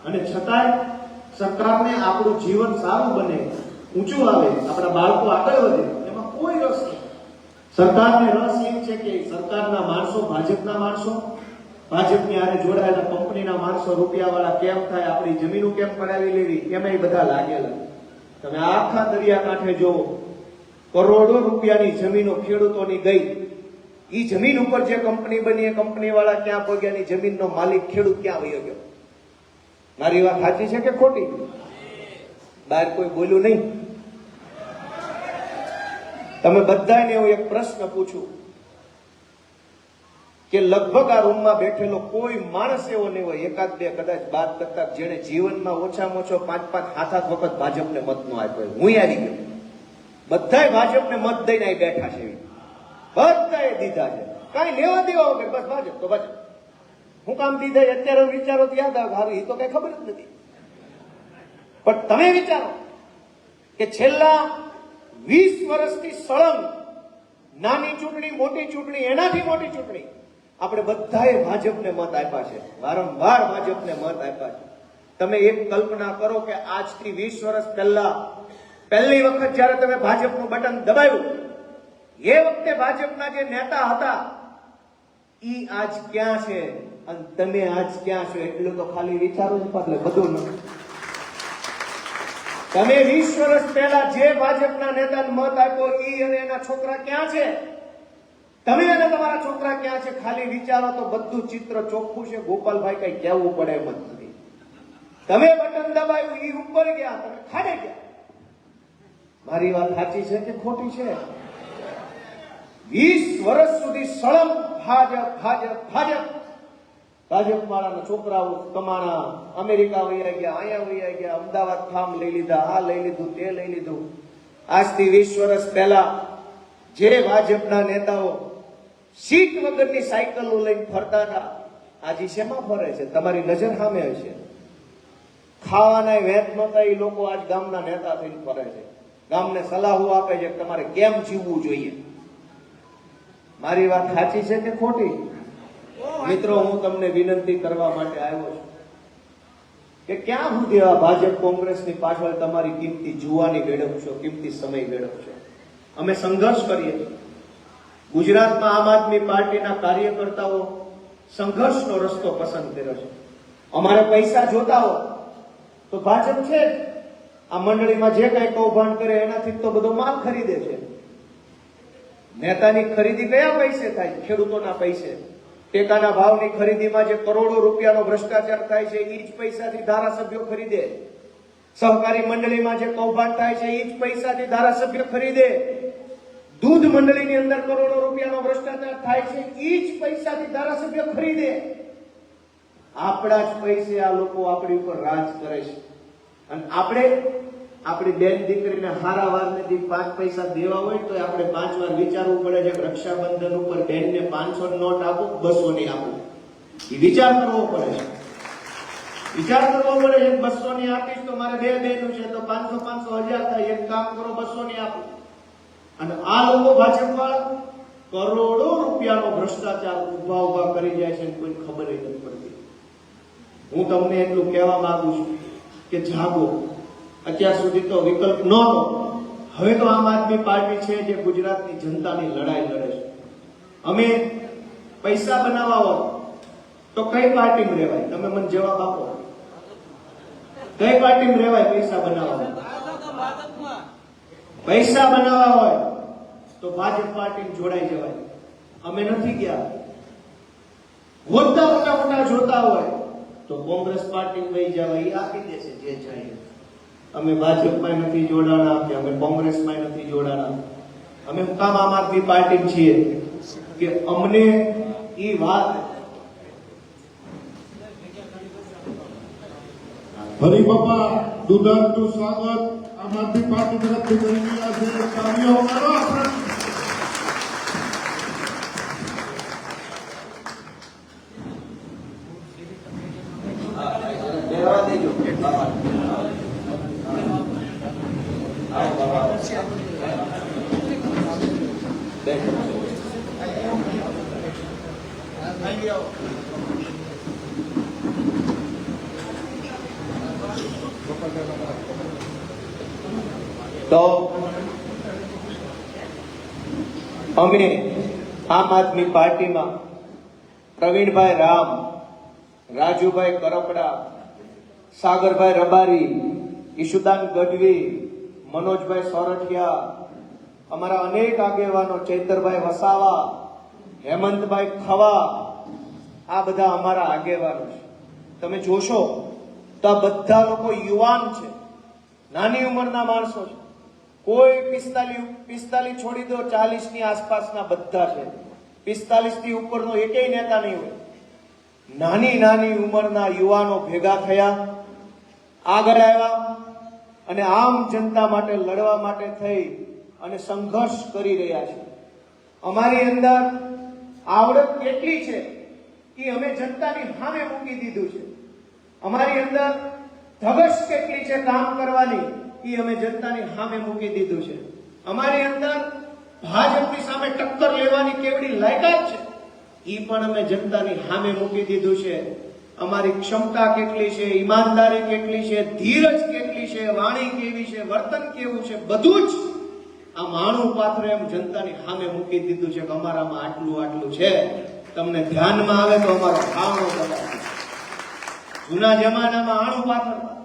અને છતાંય સરકારને આપણું જીવન સારું બને, ઊંચું આવે, આપણા બાળકો આગળ વધે, એમાં કોઈ રસ નહીં. સરકારને રસ એમ છે કે સરકારના માણસો, ભાજપના માણસો, ભાજપની આરે જોડાયેલા કંપનીના માણસો રૂપિયાવાળા કેમ થાય, આપણી જમીનો કેમ કરાવી લેવી, એમાં બધા લાગેલા. તમે આખા દરિયાકાંઠે જોવો, કરોડો રૂપિયાની જમીનો ખેડૂતોની ગઈ. ઈ જમીન ઉપર જે કંપની બની એ કંપની વાળા ક્યાં પગ્યા? ની જમીનનો માલિક ખેડૂત ક્યાં વયો ગયો? મારી વાત સાચી છે કે ખોટી? બહાર કોઈ બોલ્યું નહીં. તમે બધાને હું એક પ્રશ્ન પૂછું કે લગભગ આ રૂમમાં બેઠેલો કોઈ માણસ એવો નહીં હોય, 1-2 કદાચ બાદ કરતા, જેને જીવનમાં ઓછામાં ઓછો 5-7 વખત ભાજપને મત નો આપ્યો. હું આવી ગયો. બધાય ભાજપને મત દઈને અહીં બેઠા છે. બધાએ દીધા છે, કાંઈ લેવા દેવા વગર. બસ ભાજપ તો ભાજપ. હું કામ દીધા અત્યારે વિચારો તો યાદ આવે, હારું એ તો કઈ ખબર જ નથી. પણ તમે વિચારો કે છેલ્લા 20 વર્ષથી સળંગ નાની ચૂંટણી, મોટી ચૂંટણી, એનાથી મોટી ચૂંટણી આપણે બધાએ ભાજપને મત આપ્યા છે, વારંવાર ભાજપને મત આપ્યા છે. તમે એક કલ્પના કરો કે આજથી 20 વર્ષ પહેલા પહેલી વખત જયારે તમે ભાજપનું બટન દબાવ્યું, એ વખતે ભાજપના જે નેતા હતા ઈ આજ ક્યાં છે અને તમે આજ ક્યાં છો એટલું તો ખાલી વિચારો જ એટલે બધું ન. તમે 20 વર્ષ પહેલા જે ભાજપના નેતાને મત આપ્યો ઈ અને એના છોકરા ક્યાં છે? તમે અને તમારા છોકરા ક્યાં છે? ખાલી વિચારો તો બધું ચિત્ર ચોખ્ખું છે. ગોપાલભાઈ કઈ કહેવું પડે એમ જ નથી. તમે બટન દબાવ્યું ઈ ઉપર ગયા, તમે ખાડે ગયા. મારી વાત સાચી છે કે ખોટી છે? 20 વર્ષ સુધી સળંગ ભાજપ ભાજપ ભાજપ ભાજપ વાળાના છોકરાઓ કમાણા, અમેરિકા વયા ગયા, અહીંયા વયા ગયા, અમદાવાદ ફાર્મ લઈ લીધા, આ લઈ લીધું, તે લઈ લીધું. આજથી 20 વર્ષ પહેલા જે ભાજપના નેતાઓ સીટ વગરની સાયકલો લઈને ફરતા હતા, આજે શેમાં ફરે છે? તમારી નજર સામે હશે. ખાવાના વેત નતા એ લોકો આજ ગામના નેતા થઈને ફરે છે. ગામને સલાહો આપે છે કે તમારે કેમ જીવવું જોઈએ. મારી વાત સાચી છે કે ખોટી? મિત્રો, હું તમને વિનંતી કરવા માટે આવ્યો છું કે ક્યાં સુધી આ ભાજપ કોંગ્રેસની પાછળ તમારી કિંમતી જુવાની વેડવશો, કિંમતી સમય વેડવશો. અમે સંઘર્ષ કરીએ છીએ. ગુજરાતમાં આમ આદમી પાર્ટીના કાર્યકર્તાઓ સંઘર્ષનો રસ્તો પસંદ કર્યો છે. અમારે પૈસા જોતા હો તો ભાજપ છે જ. આ મંડળીમાં જે કઈ કૌભાંડ કરે એનાથી તો બધો માલ ખરીદે છે. નેતાની ખરીદી કયા પૈસે થાય? ખેડૂતોના પૈસે. ટેકાના ભાવની ખરીદીમાં જે કરોડો રૂપિયાનો ભ્રષ્ટાચાર થાય છે એ જ પૈસાથી ધારાસભ્યો ખરીદે. સહકારી મંડળીમાં જે કૌભાંડ થાય છે એ જ પૈસાથી ધારાસભ્ય ખરીદે. દૂધ મંડળીની અંદર કરોડો રૂપિયાનો ભ્રષ્ટાચાર થાય છે એ જ પૈસાથી ધારાસભ્ય ખરીદે. આપણા જ પૈસે આ લોકો આપણી ઉપર રાજ કરે છે. અને આપણે આપણી બેન દીકરીને હારા વારને 5 પૈસા દેવા હોય તો આપણે 5 વાર વિચારવું પડે છે કે રક્ષાબંધન ઉપર બેનને 500 નોટ આપું, 200 ની આપું. એ વિચાર કરવો પડે છે. વિચાર કરવો પડે છે. 200 ની આપીશ તો મારે 2 બહેનું છે તો 500 500 1000 થાય. એક કામ કરો, 200 ની આપું. અને આ લોકો ભાજપ વાળા કરોડો રૂપિયાનો ભ્રષ્ટાચાર ઉભા કરી જાય છે, કોઈ ખબર નથી પડતી. હું તમને એટલું કહેવા માંગુ છું કે જાગો. અત્યાર સુધી તો વિકલ્પ નહોતો, હવે તો આમ આદમી પાર્ટી છે જે ગુજરાતની જનતાની લડાઈ લડે છે. અમે પૈસા બનાવવા હોય તો કઈ પાર્ટીમાં રહેવાય? તમે મને જવાબ આપો. કઈ પાર્ટીમાં રહેવાય પૈસા બનાવવા? પૈસા બનાવવા હોય તો ભાજપ પાર્ટીમાં જોડાઈ જવાય. અમે નથી ગયા. હોદ્દા મોટા મોટા જોતા હોય તો કોંગ્રેસ પાર્ટીમાં વહી જવાય. એ આપી દેશે જે ચાહીએ. અમે ભાજપમાં નથી જોડાણા કે અમે કોંગ્રેસમાં નથી જોડાણા. અમે કામ આમ આદમી પાર્ટી છીએ કે અમને એ વાત હરી બાપા દુધારનું સ્વાગત આમ આદમી પાર્ટી તરફથી કરી રહ્યા છે. કાર્યો કરો. બેહવા દેજો. તો અમે આમ આદમી પાર્ટીમાં પ્રવીણભાઈ રામ, રાજુભાઈ કરપડા, સાગરભાઈ રબારી, ઈશુદાન ગઢવી, મનોજભાઈ સોરઠિયા, અમારા અનેક આગેવાનો, ચૈતરભાઈ વસાવા, હેમંતભાઈ ખવા, આ બધા અમારા આગેવાનો છે. તમે જોશો તો આ બધા લોકો યુવાન છે, નાની ઉંમરના માણસો છે. કોઈ 45 છોડી દો, 40 ની આસપાસના બધા છે. 45 થી ઉપરનો એકેય નેતા નહીં હોય. નાની નાની ઉંમરના યુવાનો ભેગા થયા, આગળ આવ્યા અને આમ જનતા માટે લડવા માટે થઈ અને સંઘર્ષ કરી રહ્યા છે. અમારી અંદર આવડત કેટલી છે કે અમે જનતાની સામે મૂકી દીધું છે. અમારી અંદર ધગશ કેટલી છે કામ કરવાની એ અમે જનતાની સામે મૂકી દીધું છે. અમારી અંદર ભાજપની સામે ટક્કર લેવાની કેવડી લાયકાત છે એ પણ અમે જનતાની સામે મૂકી દીધું છે. અમારી ક્ષમતા કેટલી છે, ઈમાનદારી કેટલી છે, ધીરજ કેટલી છે, વાણી કેવી છે, વર્તન કેવું છે, બધું જ આ માણું પાત્ર એમ જનતાની સામે મૂકી દીધું છે કે અમારામાં આટલું આટલું છે. તમને ધ્યાનમાં આવે તો અમારો ખાવણો બતાવો. જૂના જમાનામાં આણું પાથરતા,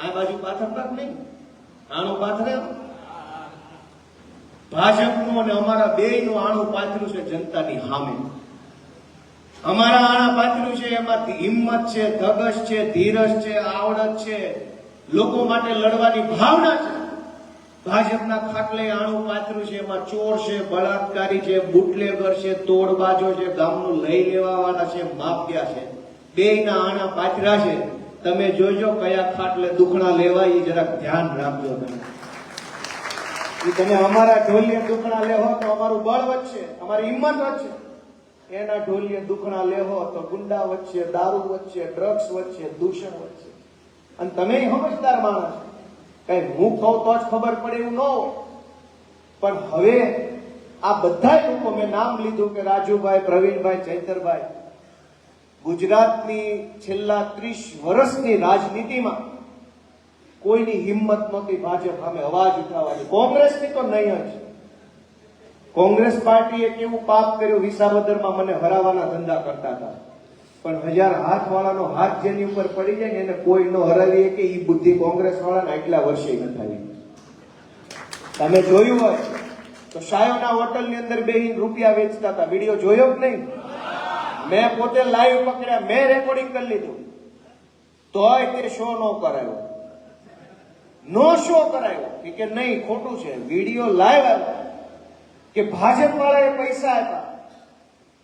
આ બાજુ પાથરતા જ નહીં, આણું પાથરે. ભાજપનું અને અમારા બેયનું આણું પાથર્યું છે જનતાની સામે. અમારા આણા પાથર્યું છે એમાં હિંમત છે, ધગશ છે, ધીરજ છે, આવડત છે, લોકો માટે લડવાની ભાવના છે. ભાજપના ખાટલે આણું પાથર્યું છે એમાં ચોર છે, બળાત્કારી છે, બુટલેગર છે, તોડબાજો છે, ગામનું લઈ લેવાવાળા છે, માફિયા છે. બેયના આણા પાથર્યા છે. તમે જોજો કયા ખાટલે દુખણા લેવાય એ જરાક ધ્યાન રાખજો. તમે અમારા ઢોલિયા દુખણા લેવો તો અમારું બળ વધશે, અમારી હિંમત વધશે. એના ઢોલિયા દુખણા લેવો તો ગુંડા વધશે, દારૂ વધશે, ડ્રગ્સ વધશે, દૂષણ વધશે. અને તમે સમજદાર માણસ, કઈ હું કહું તો જ ખબર પડે એવું ન હોય. પણ હવે આ બધા લોકો, મેં નામ લીધું કે રાજુભાઈ, પ્રવીણભાઈ, ચૈતરભાઈ, ગુજરાતની છેલ્લા 30 વર્ષની રાજનીતિમાં કોઈની હિંમત નહોતી ભાજપ સામે અવાજ ઉઠાવવાની. કોંગ્રેસની તો નહીં જ. કોંગ્રેસ પાર્ટીએ કેવું પાપ કર્યું, વિસાવદરમાં મને હરાવવાના ધંધા કરતા હતા. પણ 1000 હાથ વાળાનો હાથ જેની ઉપર પડી જાય ને એને કોઈ ન હરાવીએ કે એ બુદ્ધિ કોંગ્રેસ વાળાને આટલા વર્ષે ન થાય. તમે જોયું હોય તો શાયોના હોટલની અંદર બેહીને રૂપિયા વેચતા હતા. વિડીયો જોયો જ નહીં? મેં પોતે લાઈવ પકડ્યા, મેં રેકોર્ડિંગ કરી લીધું. તોય તે શો ન કરાયો, નો શો કરાયો કે નહીં, ખોટું છે. વિડીયો લાઈવ આવ્યો કે ભાજપ વાળાએ પૈસા આપ્યા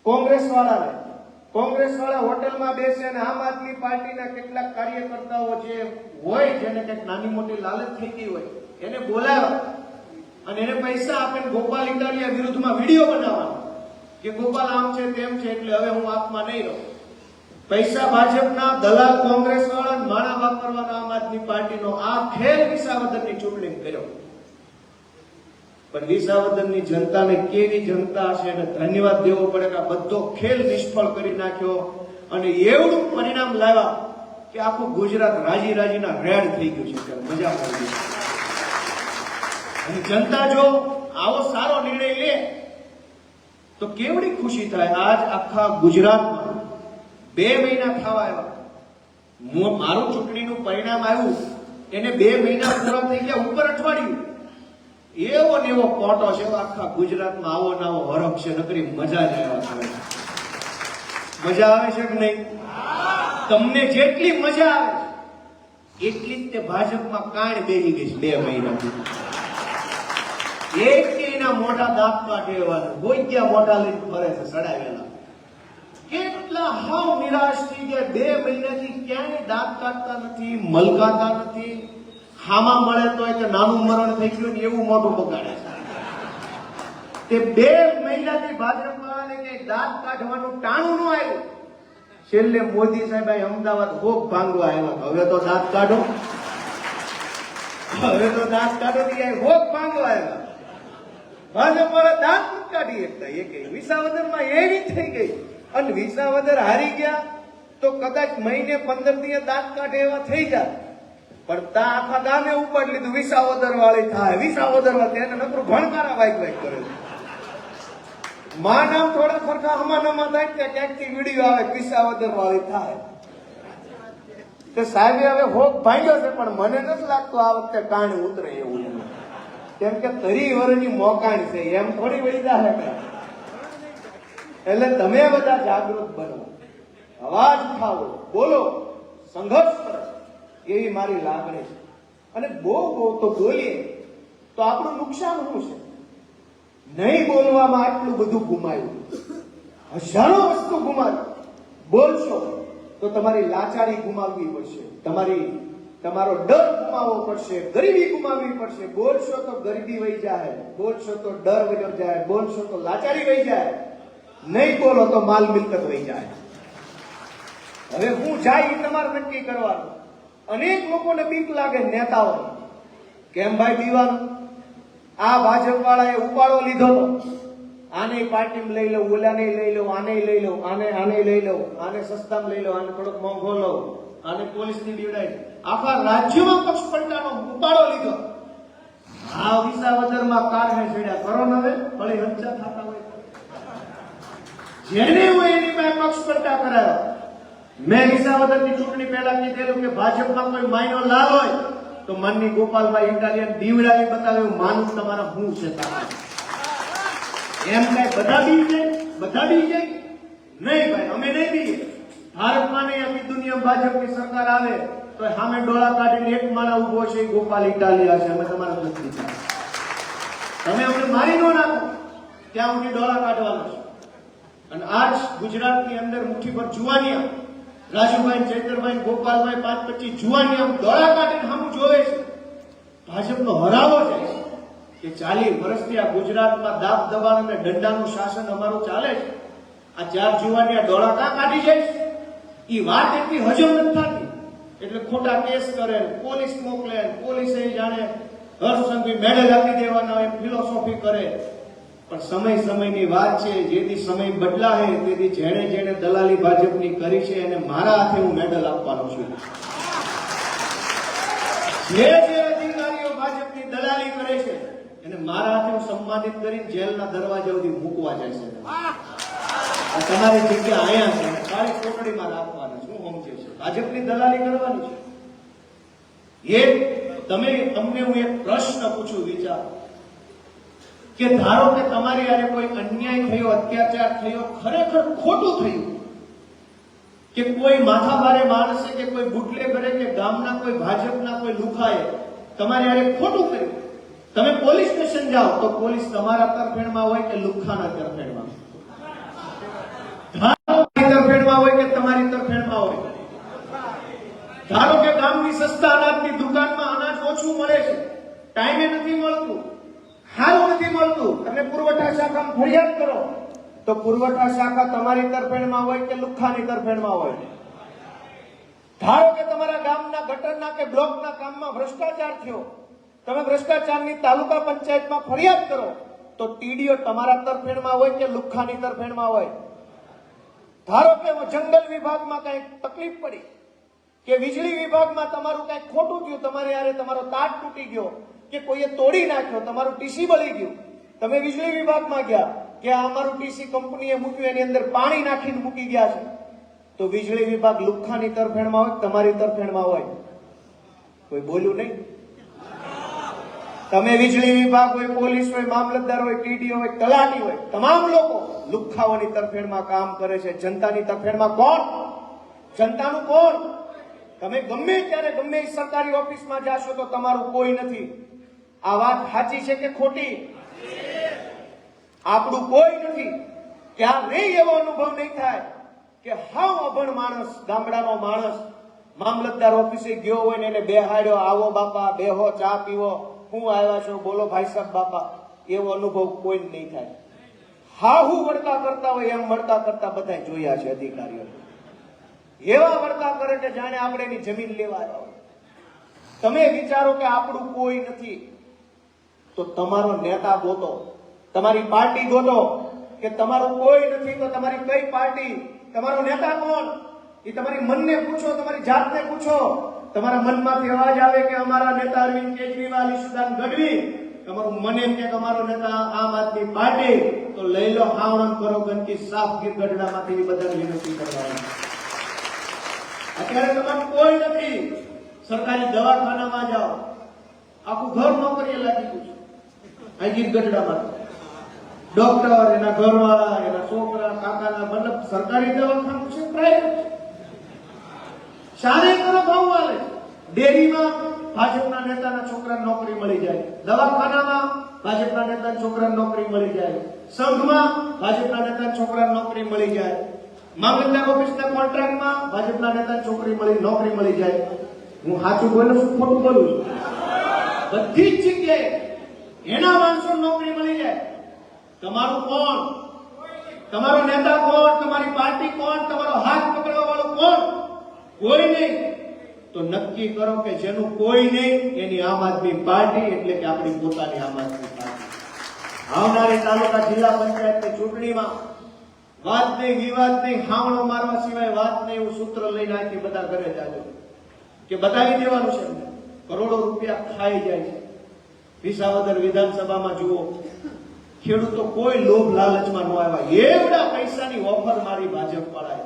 કોંગ્રેસ વાળાને. કોંગ્રેસ વાળા હોટલમાં બેસે અને આમ આદમી પાર્ટીના કેટલાક કાર્યકર્તાઓ જે હોય, જેને કંઈક નાની મોટી લાલચ થઈ ગઈ હોય, એને બોલાવ્યા અને એને પૈસા આપીને ગોપાલ ઇટાલિયા વિરુદ્ધમાં વિડીયો બનાવવાનો કે ગોપાલ આમ છે તેમ છે એટલે હવે હું આપમાં નહીં રહું. પૈસા ભાજપના, દલાલ કોંગ્રેસ વાળા, માણા વાપરવાના આમ આદમી પાર્ટીનો આ ખેલ વિસાવદરની ચૂંટણી કર્યો. પણ વિસાવદરની જનતાને કેવી જનતા છે એને ધન્યવાદ દેવો પડે કે આ બધો ખેલ નિષ્ફળ કરી નાખ્યો અને એવડું પરિણામ લાવ્યા કે આખું ગુજરાત રાજી રાજીના રેડ થઈ ગયું છે. મજા પડી ગઈ. અને જનતા જો આવો સારો નિર્ણય લે તો કેવડી ખુશી થાય. આજ આખા ગુજરાતમાં 2 મહિના થવા આવ્યા. મારું ચૂંટણીનું પરિણામ આવ્યું એને 2 મહિના પૂરા થઈ ગયા, ઉપર અઠવાડિયું. એવો ને એવો કોટો છે આખા ગુજરાતમાં. આવો ને આવો હરખ છે, નકરી મજા જ આવે. મજા આવે છે કે નહીં? તમને જેટલી મજા આવે એટલી જ તે ભાજપમાં કાણ બેસી ગઈ છે 2 મહિનાથી. એકના મોટા દાંત કાઢે એવા ગોગ્યા મોટા લઈને ફરે છે સડાવેલા. કેટલા હાવ નિરાશ થઈ ગયા. 2 મહિનાથી ક્યાંય દાંત કાઢતા નથી, મલકાતા નથી. હામાં મળે તો કે નાનું મરણ થઈ ગયું ને એવું મોઢું બગાડે છે. તે 2 મહિનાથી ભાજપ વાળાને ક્યાંય દાંત કાઢવાનું ટાણું ન આવ્યું. છેલ્લે મોદી સાહેબ અમદાવાદ ભોગ ભાંગવા આવ્યા. હવે તો દાંત કાઢો, હવે તો દાંત કાઢો ભોગ ભાંગવા આવ્યા. ભાજપ વાળા દાંત નથી કાઢી શકતા. એ કઈ વિસાવદરમાં એવી થઈ ગઈ. અને વિસાવદર હારી ગયા તો કદાચ મહિને 15 દિવસ દાંત કાઢે એવા થઈ જાય. પણ તા આખા ગામે ઉપાડી લીધું વિસાવદર વાળી થાય, વિસાવદર વાળી. એને નકરું ભણકારા વાઈક વાઈક કરે. માં નામ થોડા ફરકા હમાનામાં થાય કે ક્યાંકથી વિડીયો આવે વિસાવદર વાળી થાય. તે સાહેબે હવે ભોગ ભાંગ્યો છે પણ મને નથી લાગતું આ વખતે કાણી ઉતરે એવું. કેમ કે 30 વર્ષની મોકાણ છે, એમ થોડી વળી જાય. એટલે તમે બધા જાગૃત બનો, અવાજ ઉઠાવો, બોલો, સંઘર્ષ કરો, એવી મારી લાગણી છે. અને બહુ તો બોલીએ તો આપણું નુકસાન શું છે? નહીં બોલવામાં આટલું બધું ગુમાયું, હજારો વસ્તુ ગુમાવી. બોલશો તો તમારી લાચારી ગુમાવવી પડશે, તમારો ડર ગુમાવવો પડશે, ગરીબી ગુમાવવી પડશે. બોલશો તો ગરીબી વહી જાય, બોલશો તો ડર વયો જાય, બોલશો તો લાચારી વહી જાય. નહીં બોલો તો માલ મિલકત વહી જાય. હવે હું જાય એ તમારે નક્કી કરવાનું. અનેક લોકોને બીક લાગે નેતાઓ, કેમ ભાઈ દીવાનું? આ ભાજપ વાળાએ ઉપાડો લીધો તો આને પાર્ટીમાં લઈ લઉં, ઓલાને લઈ લઉં, આને લઈ લઉં, આને લઈ લઉં, આને સસ્તામાં લઈ લઉં, આને થોડોક મોંઘો લઉં, આને પોલીસની બીવડાઈ. આખા રાજ્યમાં પક્ષ પલટાનો ઉપાડો લીધો. આ વિસાવદરમાં કારણે છેડ્યા કરો ને. હવે ભલે હંચા થતા હોય જેને હું એની પાસે પક્ષ સ્પર્ધા કરાયો. મેં વિસાવદરની ચૂંટણી પહેલા કીધેલું કે ભાજપમાં કોઈ માયનો લાલ હોય તો માનની ગોપાલભાઈ ઇટાલિયન દીવડાવી બતાવે હું માનું તમારા હું છે તાકાત. એમ કઈ બધા બી જાય નહીં ભાઈ, અમે નહીં બી. ભારતમાં નહીં આખી દુનિયામાં ભાજપની સરકાર આવે તો સામે ડોળા કાઢીને એક માણા ઉભો છે એ ગોપાલ ઇટાલિયા છે. અમે તમારા નથી. તમે અમને મારી ન નાખો ત્યાં સુધી ડોળા કાઢવાનો છે. અને આજ ગુજરાતની અંદર મુઠ્ઠીભર જુવાનિયા, રાજુભાઈ, ચૈતરભાઈ, ગોપાલભાઈ, 5-25 જુવાનિયા ડોળા કાઢીને સામું જોવે છે. ભાજપનો હરાવો જાય છે કે 40 વર્ષથી આ ગુજરાતમાં દાબ દબાણ અને દંડાનું શાસન અમારું ચાલે છે. આ 4 જુવાનિયા ડોળા કાઢી જાય છે. એ વાત એટલી હજમ નથી થતી એટલે ખોટા કેસ કરે, પોલીસ મોકલે, પોલીસે જાણે હર્ષસંઘવી મેડલ આપી દેવાના એમ ફિલોસોફી કરે. પણ સમયની વાત છે. જેથી સમય બદલાય તેથી જેણે દલાલી ભાજપની કરી છે એને મારા હાથે હું મેડલ આપવાનો છું. જે અધિકારીઓ ભાજપની દલાલી કરે છે એને મારા હાથે હું સન્માનિત કરીને જેલના દરવાજા સુધી મૂકવા જાય છે. તમારી જગ્યા અહીંયા છે, કાળી કોટડીમાં રાખવાની શું સમજે છે? ભાજપની દલાલી કરવાની છે. એ તમે અમને હું એક પ્રશ્ન પૂછું, વિચાર કે ધારો કે તમારી યારે કોઈ અન્યાય થયો, અત્યાચાર થયો, ખરેખર ખોટું થયું, કે કોઈ માથાભારે માણસે કે કોઈ બુટલેગરે કે ગામના કોઈ ભાજપના કોઈ લુખાએ તમારી યારે ખોટું કર્યું, તમે પોલીસ સ્ટેશન જાઓ તો પોલીસ તમારા તરફેણમાં હોય કે લુખાના તરફેણમાં? તરફેણમાં હોય કે તમારી તરફેણમાં હોય? ધારો કે ગામની સસ્તા અનાજની દુકાનમાં અનાજ ઓછું મળે છે, ટાઈમે નથી મળતું, સારું નથી મળતું, એટલે પુરવઠા શાખામાં ફરિયાદ કરો તો પુરવઠા શાખા તમારી તરફેણમાં હોય કે લુખાની તરફેણમાં હોય? ધારો કે તમારા ગામના ગટરના કે બ્લોકના કામમાં ભ્રષ્ટાચાર થયો, તમે ભ્રષ્ટાચારની તાલુકા પંચાયતમાં ફરિયાદ કરો તો ટીડીઓ તમારા તરફેણમાં હોય કે લુખાની તરફેણમાં હોય? ધારો કે જંગલ વિભાગમાં કઈ તકલીફ પડી કે વીજળી વિભાગમાં તમારું કઈ ખોટું થયું, તમારે યારે તમારો તાર તૂટી ગયો કે કોઈએ તોડી નાખ્યો, તમારું ટીસી બળી ગયું, તમે વીજળી વિભાગમાં ગયા કે આ અમારું ટીસી કંપનીએ મૂક્યું, એની અંદર પાણી નાખીને મૂકી ગયા છે, તો વીજળી વિભાગ લુખાની તરફેણમાં હોય તમારી તરફેણમાં હોય? કોઈ બોલ્યું નહીં? તમે વીજળી વિભાગ હોય, પોલીસ હોય, મામલતદાર હોય, ટીડીઓ હોય, તલાટી હોય, તમામ લોકો લુખાઓની તરફેણમાં કામ કરે છે. જનતાની તરફેણમાં કોણ? જનતાનું કોણ? તમે ગમે ત્યારે ગમે સરકારી ઓફિસમાં જાશો તો તમારું કોઈ નથી. આ વાત સાચી છે કે ખોટી? આપણું કોઈ નથી. ક્યારેય એવો અનુભવ નહીં થાય કે હાવ અભણ માણસ, ગામડાનો માણસ મામલતદાર ઓફિસે ગયો હોય ને એને બેહાડ્યો, આવો બાપા બેહો, ચા પીવો, હું આવ્યા છો, બોલો ભાઈ સાહેબ બાપા, એવો અનુભવ કોઈ નહીં થાય. હાહુ વળતા કરતા હોય એમ વળતા કરતા બધા જોયા છે અધિકારીઓ. એવા વળતા કરે કે જાણે આપણે એની જમીન લેવા આવ્યા હોય. તમે વિચારો કે આપણું કોઈ નથી તો તમારો નેતા ગોતો, તમારી પાર્ટી ગોતો. કે તમારું કોઈ નથી તો તમારી કઈ પાર્ટી, તમારો નેતા કોણ? એ તમારી મનને પૂછો, તમારી જાતને પૂછો. તમારા મનમાંથી અવાજ આવે કે અમારા નેતા અરવિંદ કેજરીવાલ, ઈશુદાન ગઢવી, તમારું મન એમ કે અમારો નેતા આમ આદમી પાર્ટી, તો લઈ લો, હાવણ કરો, ગંદકી સાફ ગીર ગઢડામાંથી બધા વિનંતી કરવાની. અત્યારે તમારું કોઈ નથી. સરકારી દવાખાનામાં જાઓ, આખું ઘર નોકરીએ લાગી ગયું છે. આ ગીર ગઢડામાં ડોક્ટર, એના ઘરવાળા, એના છોકરા, કાકાના, મતલબ સરકારી દવાખાનું છે, પ્રાઇવેટ. શાને કરો ભાવ વાલે? ડેરીમાં ભાજપના નેતાના છોકરાને નોકરી મળી જાય, દવાખાનામાં ભાજપના નેતાના છોકરાને નોકરી મળી જાય, સંઘમાં ભાજપના નેતાના છોકરાને નોકરી મળી જાય, મામલતદાર ઓફિસના કોન્ટ્રાક્ટમાં ભાજપના નેતાને નોકરી મળી જાય. હું સાચું બોલું છું, ખોટું બોલું છું? બધી જ જગ્યાએ એના માણસો નોકરી મળી જાય. તમારું કોણ? તમારો નેતા કોણ? તમારી પાર્ટી કોણ? તમારો હાથ પકડવા વાળો કોણ? કોઈ નહીં. તો નક્કી કરો કે જેનું કોઈ નહીં એની આમ આદમી પાર્ટી, એટલે કે આપણી પોતાની આમ આદમી પાર્ટી. આવનારી તાલુકા જિલ્લા પંચાયતની ચૂંટણીમાં વાત નહીં, વિવાદ નહીં, હાવણો મારવા સિવાય વાત નહીં. એવું સૂત્ર લઈને આથી બધા ઘરે જાજો કે બતાવી દેવાનું છે. કરોડો રૂપિયા ખાઈ જાય છે. વિસાવદર વિધાનસભામાં જુઓ, ખેડૂતો કોઈ લોભ લાલચમાં ન આવ્યા. એવડા પૈસાની ઓફર મારી ભાજપ વાળાએ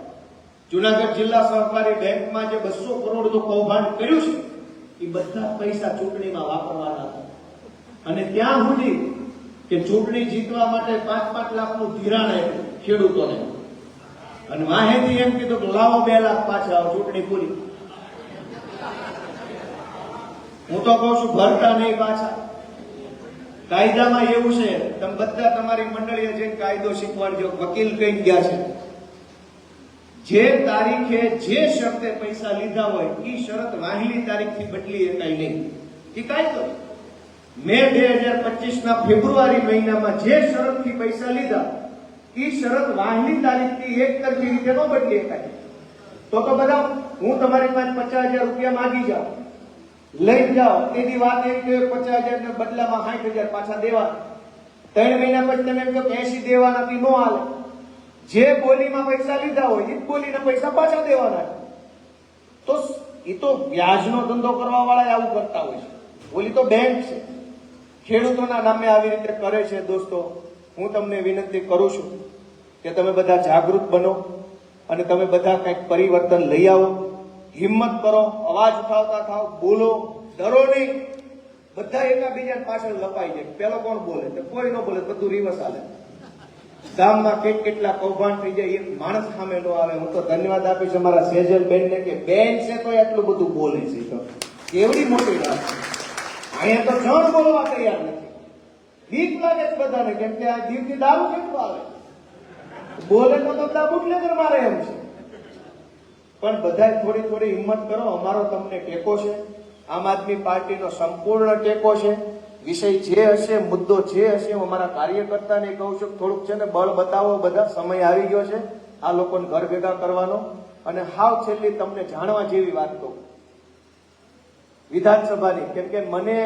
જુનાગઢ જિલ્લા સહકારી બેંકમાં જે 200 કરોડનું કૌભાંડ કર્યું છે એ બધા પૈસા ચૂંટણીમાં વાપરવાના હતા. અને ત્યાં સુધી કે ચૂંટણી જીતવા માટે 5-5 લાખનું ધિરાણ આપ્યું ખેડૂતોને અને વાહેથી એમ કીધું કે લાવો 2 લાખ પાછા આવો, ચૂંટણી પૂરી. હું તો કહું છું ભરતા નહીં પાછા. કાયદામાં એવું છે, તમે બધા તમારી મંડળીએ જઈને કાયદો શીખવાડજો. વકીલ કઈ ગયા છે જે તારીખે જે શરતે પૈસા લીધા હોય એ શરત વાહેલી તારીખથી બદલી શકાય નહીં. એ કાયદો. મે 2025 ના ફેબ્રુઆરી મહિનામાં જે શરતથી પૈસા લીધા એ શરત વાહેલી તારીખથી એક તરફી રીતે ન બદલી શકાય. તો બધા હું તમારી પાસે 50,000 રૂપિયા માંગી જાઉં, લઈ જાઓ, એની વાત એમ કે 50,000 ને બદલામાં 60,000 પાછા દેવાના. 3 મહિના પછી તમે એમ કહો 80 દેવાના, નો હાલે. જે બોલીમાં પૈસા લીધા હોય એ બોલીના પૈસા પાછા દેવાના. તો એ તો વ્યાજનો ધંધો કરવા વાળા આવું કરતા હોય છે. ઓલી તો બેંક છે, ખેડૂતોના નામે આવી રીતે કરે છે. દોસ્તો, હું તમને વિનંતી કરું છું કે તમે બધા જાગૃત બનો અને તમે બધા કંઈક પરિવર્તન લઈ આવો. હિંમત કરો, અવાજ ઉઠાવતા થાવ, બોલો, ડરો નહીં. બધા એકાબીજા પાછળ લપાઈ જાય. પેલો કોણ બોલે? કોઈ ન બોલે, બધું રિવર્સ હાલે. ગામમાં કેટલા કૌભાંડ થઈ જાય, એક માણસ સામે ન આવે. હું તો ધન્યવાદ આપીશ અમારા સેજલ બેન ને કે બેન છે તો એટલું બધું બોલે છે. તો કેવડી મોટી વાત. અહીંયા તો જણ બોલવા તૈયાર નથી. બીક લાગે છે બધાને, કેમ કે આ જીવથી દારૂ કેટલું આવે. બોલે તો બધા બુટલેગર મારે એમ છે. પણ બધાએ થોડી હિંમત કરો. અમારો તમને ટેકો છે. આમ આદમી પાર્ટીનો સંપૂર્ણ ટેકો છે. વિષય જે હશે, મુદ્દો જે હશે, હું અમારા કાર્યકર્તાને કહું છું થોડુંક છે ને બળ બતાવો. બધા સમય આવી ગયો છે આ લોકોને ઘર ભેગા કરવાનો. અને હાવ છેલ્લી તમને જાણવા જેવી વાત કહું વિધાનસભાની, કેમ કે મને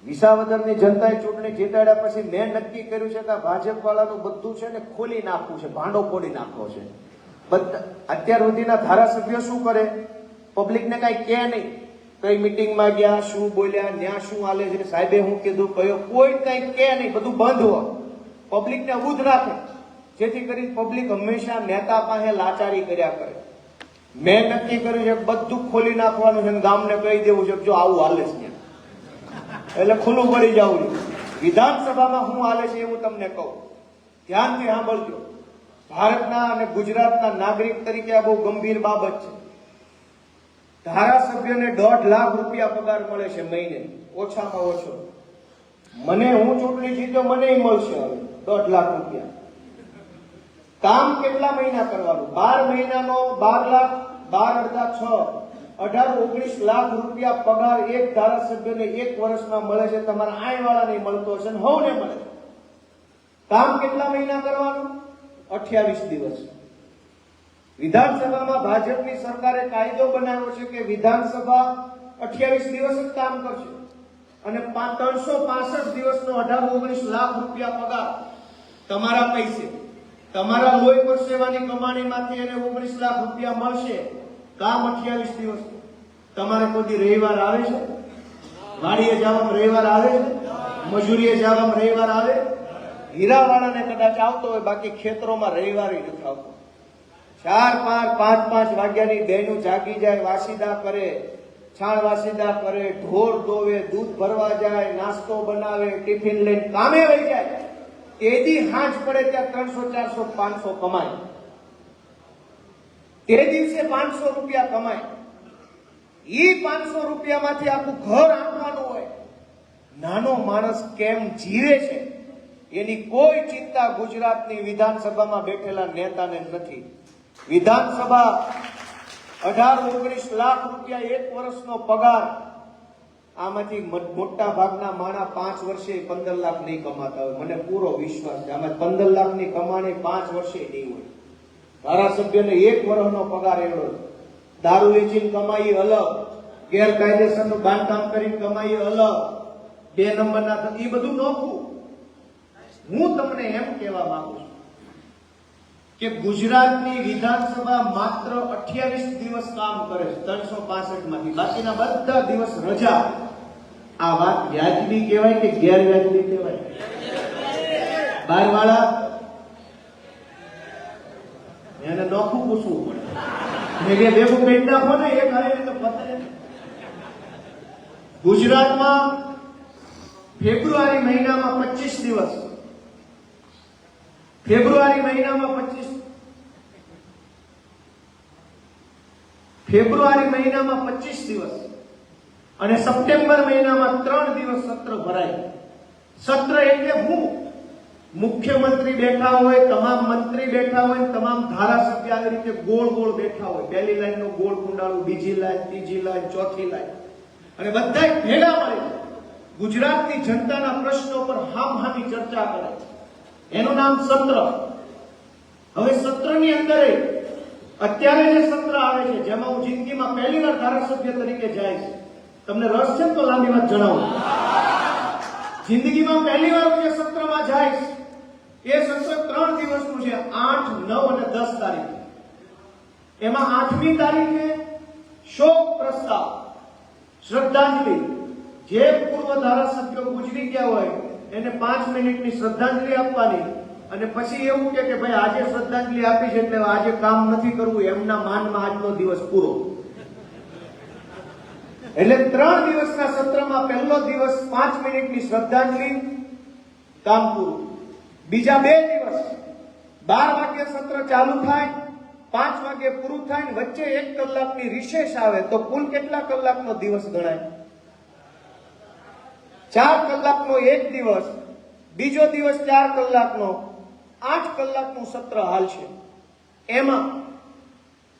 વિસાવદરની જનતાએ ચૂંટણી જીતાડ્યા પછી મેં નક્કી કર્યું છે કે આ ભાજપ વાળાનું બધું છે ને ખોલી નાખવું છે, ભાંડો ફોડી નાખવો છે. અત્યાર સુધીના ધારાસભ્યો શું કરે? પબ્લિકને કઈ કહે નહીં. કઈ મિટિંગમાં ગયા, શું બોલ્યા, ન્યા શું હાલે છે, સાહેબે શું કીધું, કયો, કોઈ કઈ કહે નહીં. બધું બંધ હોય, પબ્લિકને અબૂધ રાખે, જેથી કરી પબ્લિક હંમેશા નેતા પાસે લાચારી કર્યા કરે. મેં નક્કી કર્યું છે બધું ખોલી નાખવાનું છે, ગામને કહી દેવું છે જો આવું હાલે છે એટલે ખુલ્લું પડી જવું છે. વિધાનસભામાં શું હાલે છે એવું તમને કહું, ધ્યાનથી સાંભળજો. ભારતના અને ગુજરાતના નાગરિક તરીકે આ બહુ ગંભીર બાબત છે. ધારાસભ્યને 1.5 લાખ રૂપિયા પગાર મળે છે મહિને, ઓછામાં ઓછો. મને, હું ચૂંટણી જીત્યો, મને મળશે હવે 1.5 લાખ રૂપિયા. કામ કેટલા મહિના કરવાનું? 12 મહિનાનો 12 લાખ, 12 અડધા 6, 18-19 લાખ રૂપિયા પગાર એક ધારાસભ્યને 1 વર્ષમાં મળે છે. તમારા આય વાળાને મળતો હશે ને હવને મળે. કામ કેટલા મહિના કરવાનું? 28 દિવસ. વિધાનસભામાં ભાજપની સરકારે કાયદો બનાવ્યો છે કે વિધાનસભા 28 દિવસ જ કામ કરશે અને 365 દિવસનો 18-19 લાખ રૂપિયા પગાર તમારા પૈસે, તમારા લોહી પરસેવાની કમાણીમાંથી એને 19 લાખ રૂપિયા મળશે. કામ 28 દિવસ. તમારે કોઈ રવિવાર આવે છે? વાડીએ જવામાં રવિવાર આવે છે? મજૂરીએ જવામાં રવિવાર આવે? હીરાવાળાને કદાચ આવતો હોય, બાકી ખેતરોમાં રવિવારે નથી આવતો. 4, 5, 5 વાગ્યાની બહેનો જાગી જાય, વાસીદા કરે, છાણ વાસીદા કરે, ઢોર દોવે, દૂધ ભરવા જાય, નાસ્તો બનાવે, ટિફિન લઈને કામે વહી જાય. તેદી હાંજ પડે ત્યાં 300, 400, 500 કમાય. તે દિવસે 500 રૂપિયા કમાય. ઈ 500 રૂપિયામાંથી આખું ઘર આંકવાનું હોય. નાનો માણસ કેમ જીવે છે એની કોઈ ચિંતા ગુજરાતની વિધાનસભામાં બેઠેલા નેતાને નથી. વિધાનસભા 18-19 લાખ રૂપિયા 1 વર્ષનો પગાર. આમાંથી મોટા ભાગના માણા 5 વર્ષે 15 લાખ નહીં કમાતા હોય. મને પૂરો વિશ્વાસ છે આમાં 15 લાખની કમાણી 5 વર્ષે નહીં હોય. ધારાસભ્યને 1 વર્ષનો પગાર એવડો. દારૂ વેચીને કમાઈ અલગ, ગેરકાયદેસરનું બાંધકામ કરીને કમાઈ અલગ, 2 નંબરના, એ બધું નોખું. હું તમને એમ કહેવા માંગુ છું કે ગુજરાતની વિધાનસભા માત્ર 28 દિવસ કામ કરે છે 365 માંથી, બાકીના બધા દિવસ રજા. આ વાત વ્યાજબી કહેવાય કે ગેરવ્યાજબી કહેવાય? બારવાળા એને નોખું પૂછવું પડે, ભેગું કરી નાખો ને એક હારે તો પતે. ગુજરાતમાં ફેબ્રુઆરી મહિનામાં 25 દિવસ, ફેબ્રુઆરી મહિનામાં 25 દિવસ અને સપ્ટેમ્બર મહિનામાં 3 દિવસ સત્ર ભરાય. સત્ર એટલે હું મુખ્યમંત્રી બેઠા હોય, તમામ મંત્રી બેઠા હોય, તમામ ધારાસભ્ય આવી રીતે ગોળ ગોળ બેઠા હોય, પહેલી લાઈન નો ગોળ કુંડાળું, બીજી લાઈન, ત્રીજી લાઈન, ચોથી લાઈન, અને બધા ભેગા મળે ગુજરાતની જનતાના પ્રશ્નો પર હામહામી ચર્ચા કરે. એનું નામ સત્ર. હવે સત્રની અંદર અત્યારે જે સત્ર આવે છે, જેમાં હું જિંદગીમાં પહેલી વાર ધારાસભ્ય તરીકે જાય છે, તમને રસ છે તો લાંબી વાત જણાવું. જિંદગીમાં પહેલી વાર હું જે સત્રમાં જાય છે, એ સત્ર 3 દિવસનું છે, 8, 9 અને 10 તારીખ. એમાં 8મી તારીખે શોક પ્રસ્તાવ, શ્રદ્ધાંજલિ, જે પૂર્વ ધારાસભ્યો ગુજરી ગયા હોય એને 5 મિનિટની શ્રદ્ધાંજલિ આપવાની, અને પછી એવું કે ભાઈ આજે શ્રદ્ધાંજલિ આપી છે એટલે આજે કામ નથી કરવું, એમના માનમાં આજનો દિવસ પૂરો. એટલે 3 દિવસના સત્રમાં પહેલો દિવસ 5 મિનિટની શ્રદ્ધાંજલિ, કામ પૂરું. બીજા 2 દિવસ 12 વાગ્યે સત્ર ચાલુ થાય, 5 વાગ્યે પૂરું થાય, વચ્ચે 1 કલાકની રિસેસ આવે તો કુલ કેટલા કલાકનો દિવસ ગણાય? 4 કલાકનો એક દિવસ, બીજો દિવસ 4 કલાકનો, 8 કલાકનું સત્ર હાલશે. એમાં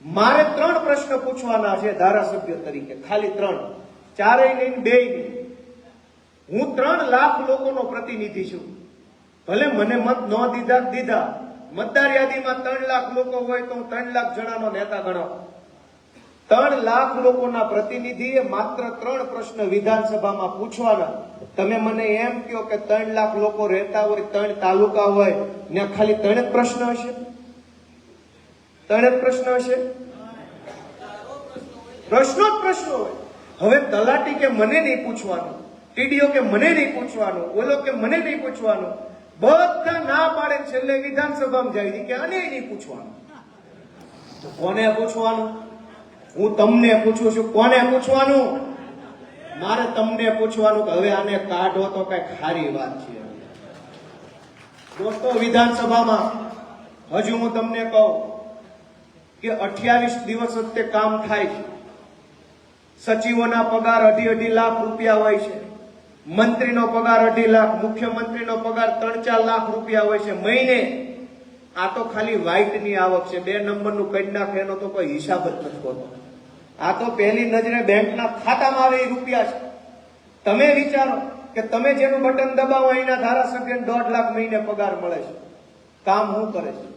મારે 3 પ્રશ્ન પૂછવાના છે ધારાસભ્ય તરીકે, ખાલી 3, 4 નહીં, 2 નહીં. હું 3 લાખ લોકોનો પ્રતિનિધિ છું. ભલે મને મત ન દીધા, મતદાર યાદીમાં 3 લાખ લોકો હોય તો હું 3 લાખ જણાનો નેતા ગણાવ. 3 લાખ લોકોના પ્રતિનિધિએ માત્ર 3 પ્રશ્ન વિધાનસભામાં પૂછવાના. તમે મને એમ કહો કે 3 લાખ લોકો રહેતા હોય, 3 તાલુકા હોય, ને ખાલી 3 જ પ્રશ્ન હશે? 3 જ પ્રશ્ન હશે? પ્રશ્નો જ પ્રશ્નો હોય. હવે તલાટી કે મને નહીં પૂછવાનું, ટીડીઓ કે મને નહીં પૂછવાનું, ઓલો કે મને નહીં પૂછવાનું, બધા ના પાડે, છેલ્લે વિધાનસભામાં જાય કે આને નહીં પૂછવાનું. તો કોને પૂછવાનું? હું તમને પૂછું છું, કોને પૂછવાનું? મારે તમને પૂછવાનું કે હવે આને કાઢો તો કઈ ખારી વાત છે. દોસ્તો, વિધાનસભામાં હજુ હું તમને કહું કે 28 દિવસ વખતે કામ થાય છે. સચિવોના પગાર 2.5 લાખ રૂપિયા હોય છે, મંત્રીનો પગાર 2.5 લાખ, મુખ્યમંત્રીનો પગાર 3-4 લાખ રૂપિયા હોય છે મહિને. આ તો ખાલી વ્હાઈટની આવક છે, 2 નંબરનું કઈ નાખે એનો તો કોઈ હિસાબ જ નથી હોતો. આ તો પહેલી નજરે બેંકના ખાતામાં આવે એ રૂપિયા છે. તમે વિચારો કે તમે જેનું બટન દબાવો એના ધારાસભ્યને 1.5 લાખ મહિને પગાર મળે છે, કામ શું કરે છે?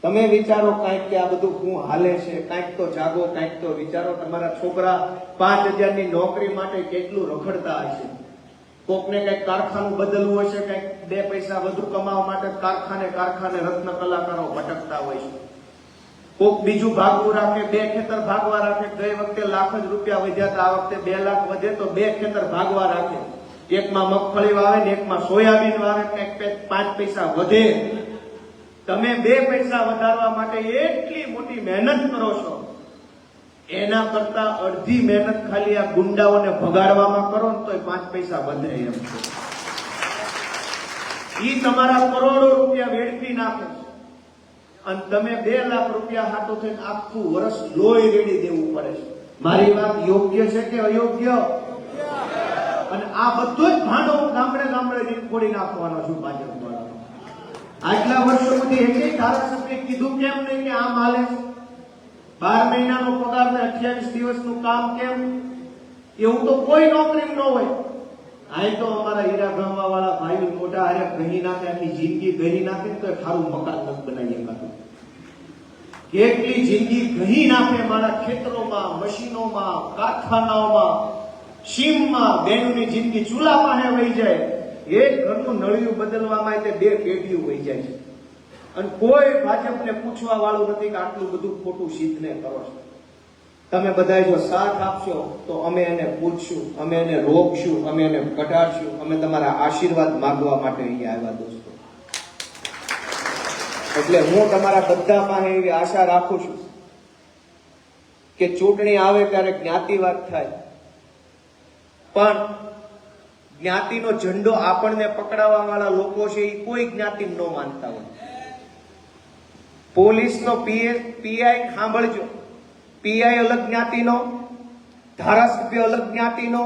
તમે વિચારો કાંઈક કે આ બધું શું હાલે છે, કાંઈક તો જાગો, કાંઈક તો વિચારો. તમારા છોકરા 5000ની નોકરી માટે કેટલું રખડતા હશે. કોકને કઈક કારખાનું બદલવું હશે, કઈક 2 પૈસા વધુ કમાવા માટે કારખાને રત્ન કલાકારો ભટકતા હોય છે. કોક બીજું ભાગવું રાખે, 2 ખેતર ભાગવા રાખે. ગઈ વખતે લાખ જ રૂપિયા વધ્યા હતા, આ વખતે 2 લાખ વધે તો 2 ખેતર ભાગવા રાખે. એકમાં મગફળી વાવે ને એકમાં સોયાબીન વાવે, કઈક 5 પૈસા વધે. તમે 2 પૈસા વધારવા માટે એટલી મોટી મહેનત કરો છો, એના કરતા અડધી મહેનત ખાલી આ ગુંડાઓને ભગાડવામાં કરો ને તોય 5 પૈસા વધે એમ છે. ઈ તમારા કરોડો રૂપિયા વેડફી નાખે છે, અને તમે 2 લાખ રૂપિયા હાથો થઈને આખું વર્ષ લોહી રેડી દેવું પડે છે. મારી વાત યોગ્ય છે કે અયોગ્ય? અને આ બધું જ ભાંડો ગામડે ફોડી નાખવાનો છું ભાજપ દ્વારા. આટલા વર્ષો સુધી એક ધારાસભ્ય કીધું કેમ નહીં કે આમ હાલે છે? 12 મહિનાનો પગાર ને 28 દિવસનું કામ કેમ? એવું તો કોઈ નોકરી ન હોય. આ તો અમારા હીરા ગામવા વાળા ભાઈઓ મોટા હારે ગહી નાખે, આખી જિંદગી ગહી નાખે તો ખારું મકાન નથી બનાવી શકાતું. કેટલી જિંદગી ગહી નાખે મારા ખેતરોમાં, મશીનોમાં, કારખાનાઓમાં, સીમમાં. બહેનોની જિંદગી ચૂલા પાસે વહી જાય. એક ઘરનું નળિયું બદલવામાં 2 પેઢીઓ વહી જાય છે, અને કોઈ ભાજપને પૂછવા વાળું નથી કે આટલું બધું ખોટું સિદ્ધને કરો છો. તમે બધા જો સાથ આપશો તો અમે એને પૂછશું, અમે એને રોકશું, અમે એને ઘટાડશું. અમે તમારા આશીર્વાદ માંગવા માટે અહીંયા આવ્યા દોસ્તો. એટલે હું તમારા બધા પાસે એવી આશા રાખું છું કે ચૂંટણી આવે ત્યારે જ્ઞાતિવાદ થાય, પણ જ્ઞાતિનો ઝંડો આપણને પકડાવવા વાળા લોકો છે એ કોઈ જ્ઞાતિ ન માનતા હોય. પોલીસનો પીઆઈ સાંભળજો, પીઆઈ અલગ જ્ઞાતિનો, ધારાસભ્ય અલગ જ્ઞાતિનો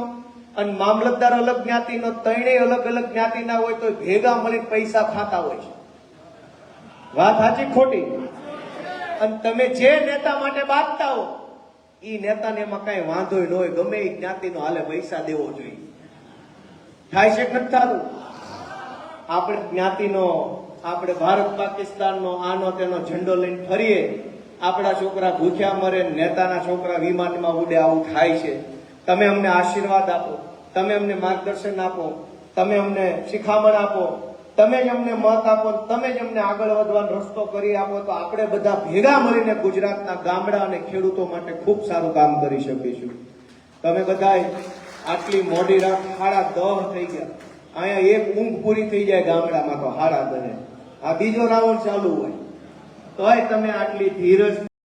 અને મામલતદાર અલગ જ્ઞાતિનો, ત્રણેય અલગ અલગ જ્ઞાતિના હોય તો ભેગા મળીને પૈસા ખાતા હોય છે. વાત સાચી ખોટી? અને તમે જે નેતા માટે બાંધતા હો એ નેતાને એમાં કઈ વાંધો ન હોય, ગમે એ જ્ઞાતિનો હાલે પૈસા દેવો જોઈએ. થાય છે કે નથી થતું? આપણે જ્ઞાતિનો, આપણે ભારત પાકિસ્તાનનો આનો તેનો ઝંડો લઈને ફરીએ, આપણા છોકરા ભૂખ્યા મરે, નેતાના છોકરા વિમાનમાં ઉડે, આવું થાય છે. તમે અમને આશીર્વાદ આપો, તમે અમને માર્ગદર્શન આપો, તમે અમને શિખામણ આપો, તમે જ અમને મત આપો, તમે જ અમને આગળ વધવાનો રસ્તો કરી આપો તો આપણે બધા ભેગા મળીને ગુજરાતના ગામડા અને ખેડૂતો માટે ખૂબ સારું કામ કરી શકીશું. તમે બધાય આટલી મોડી રાત 10:30 થઈ ગયા, અહીંયા એક ઊંઘ પૂરી થઈ જાય ગામડામાં તો 10:30. આ બીજો રાઉન્ડ ચાલુ હોય તોય તમે આટલી ધીરજ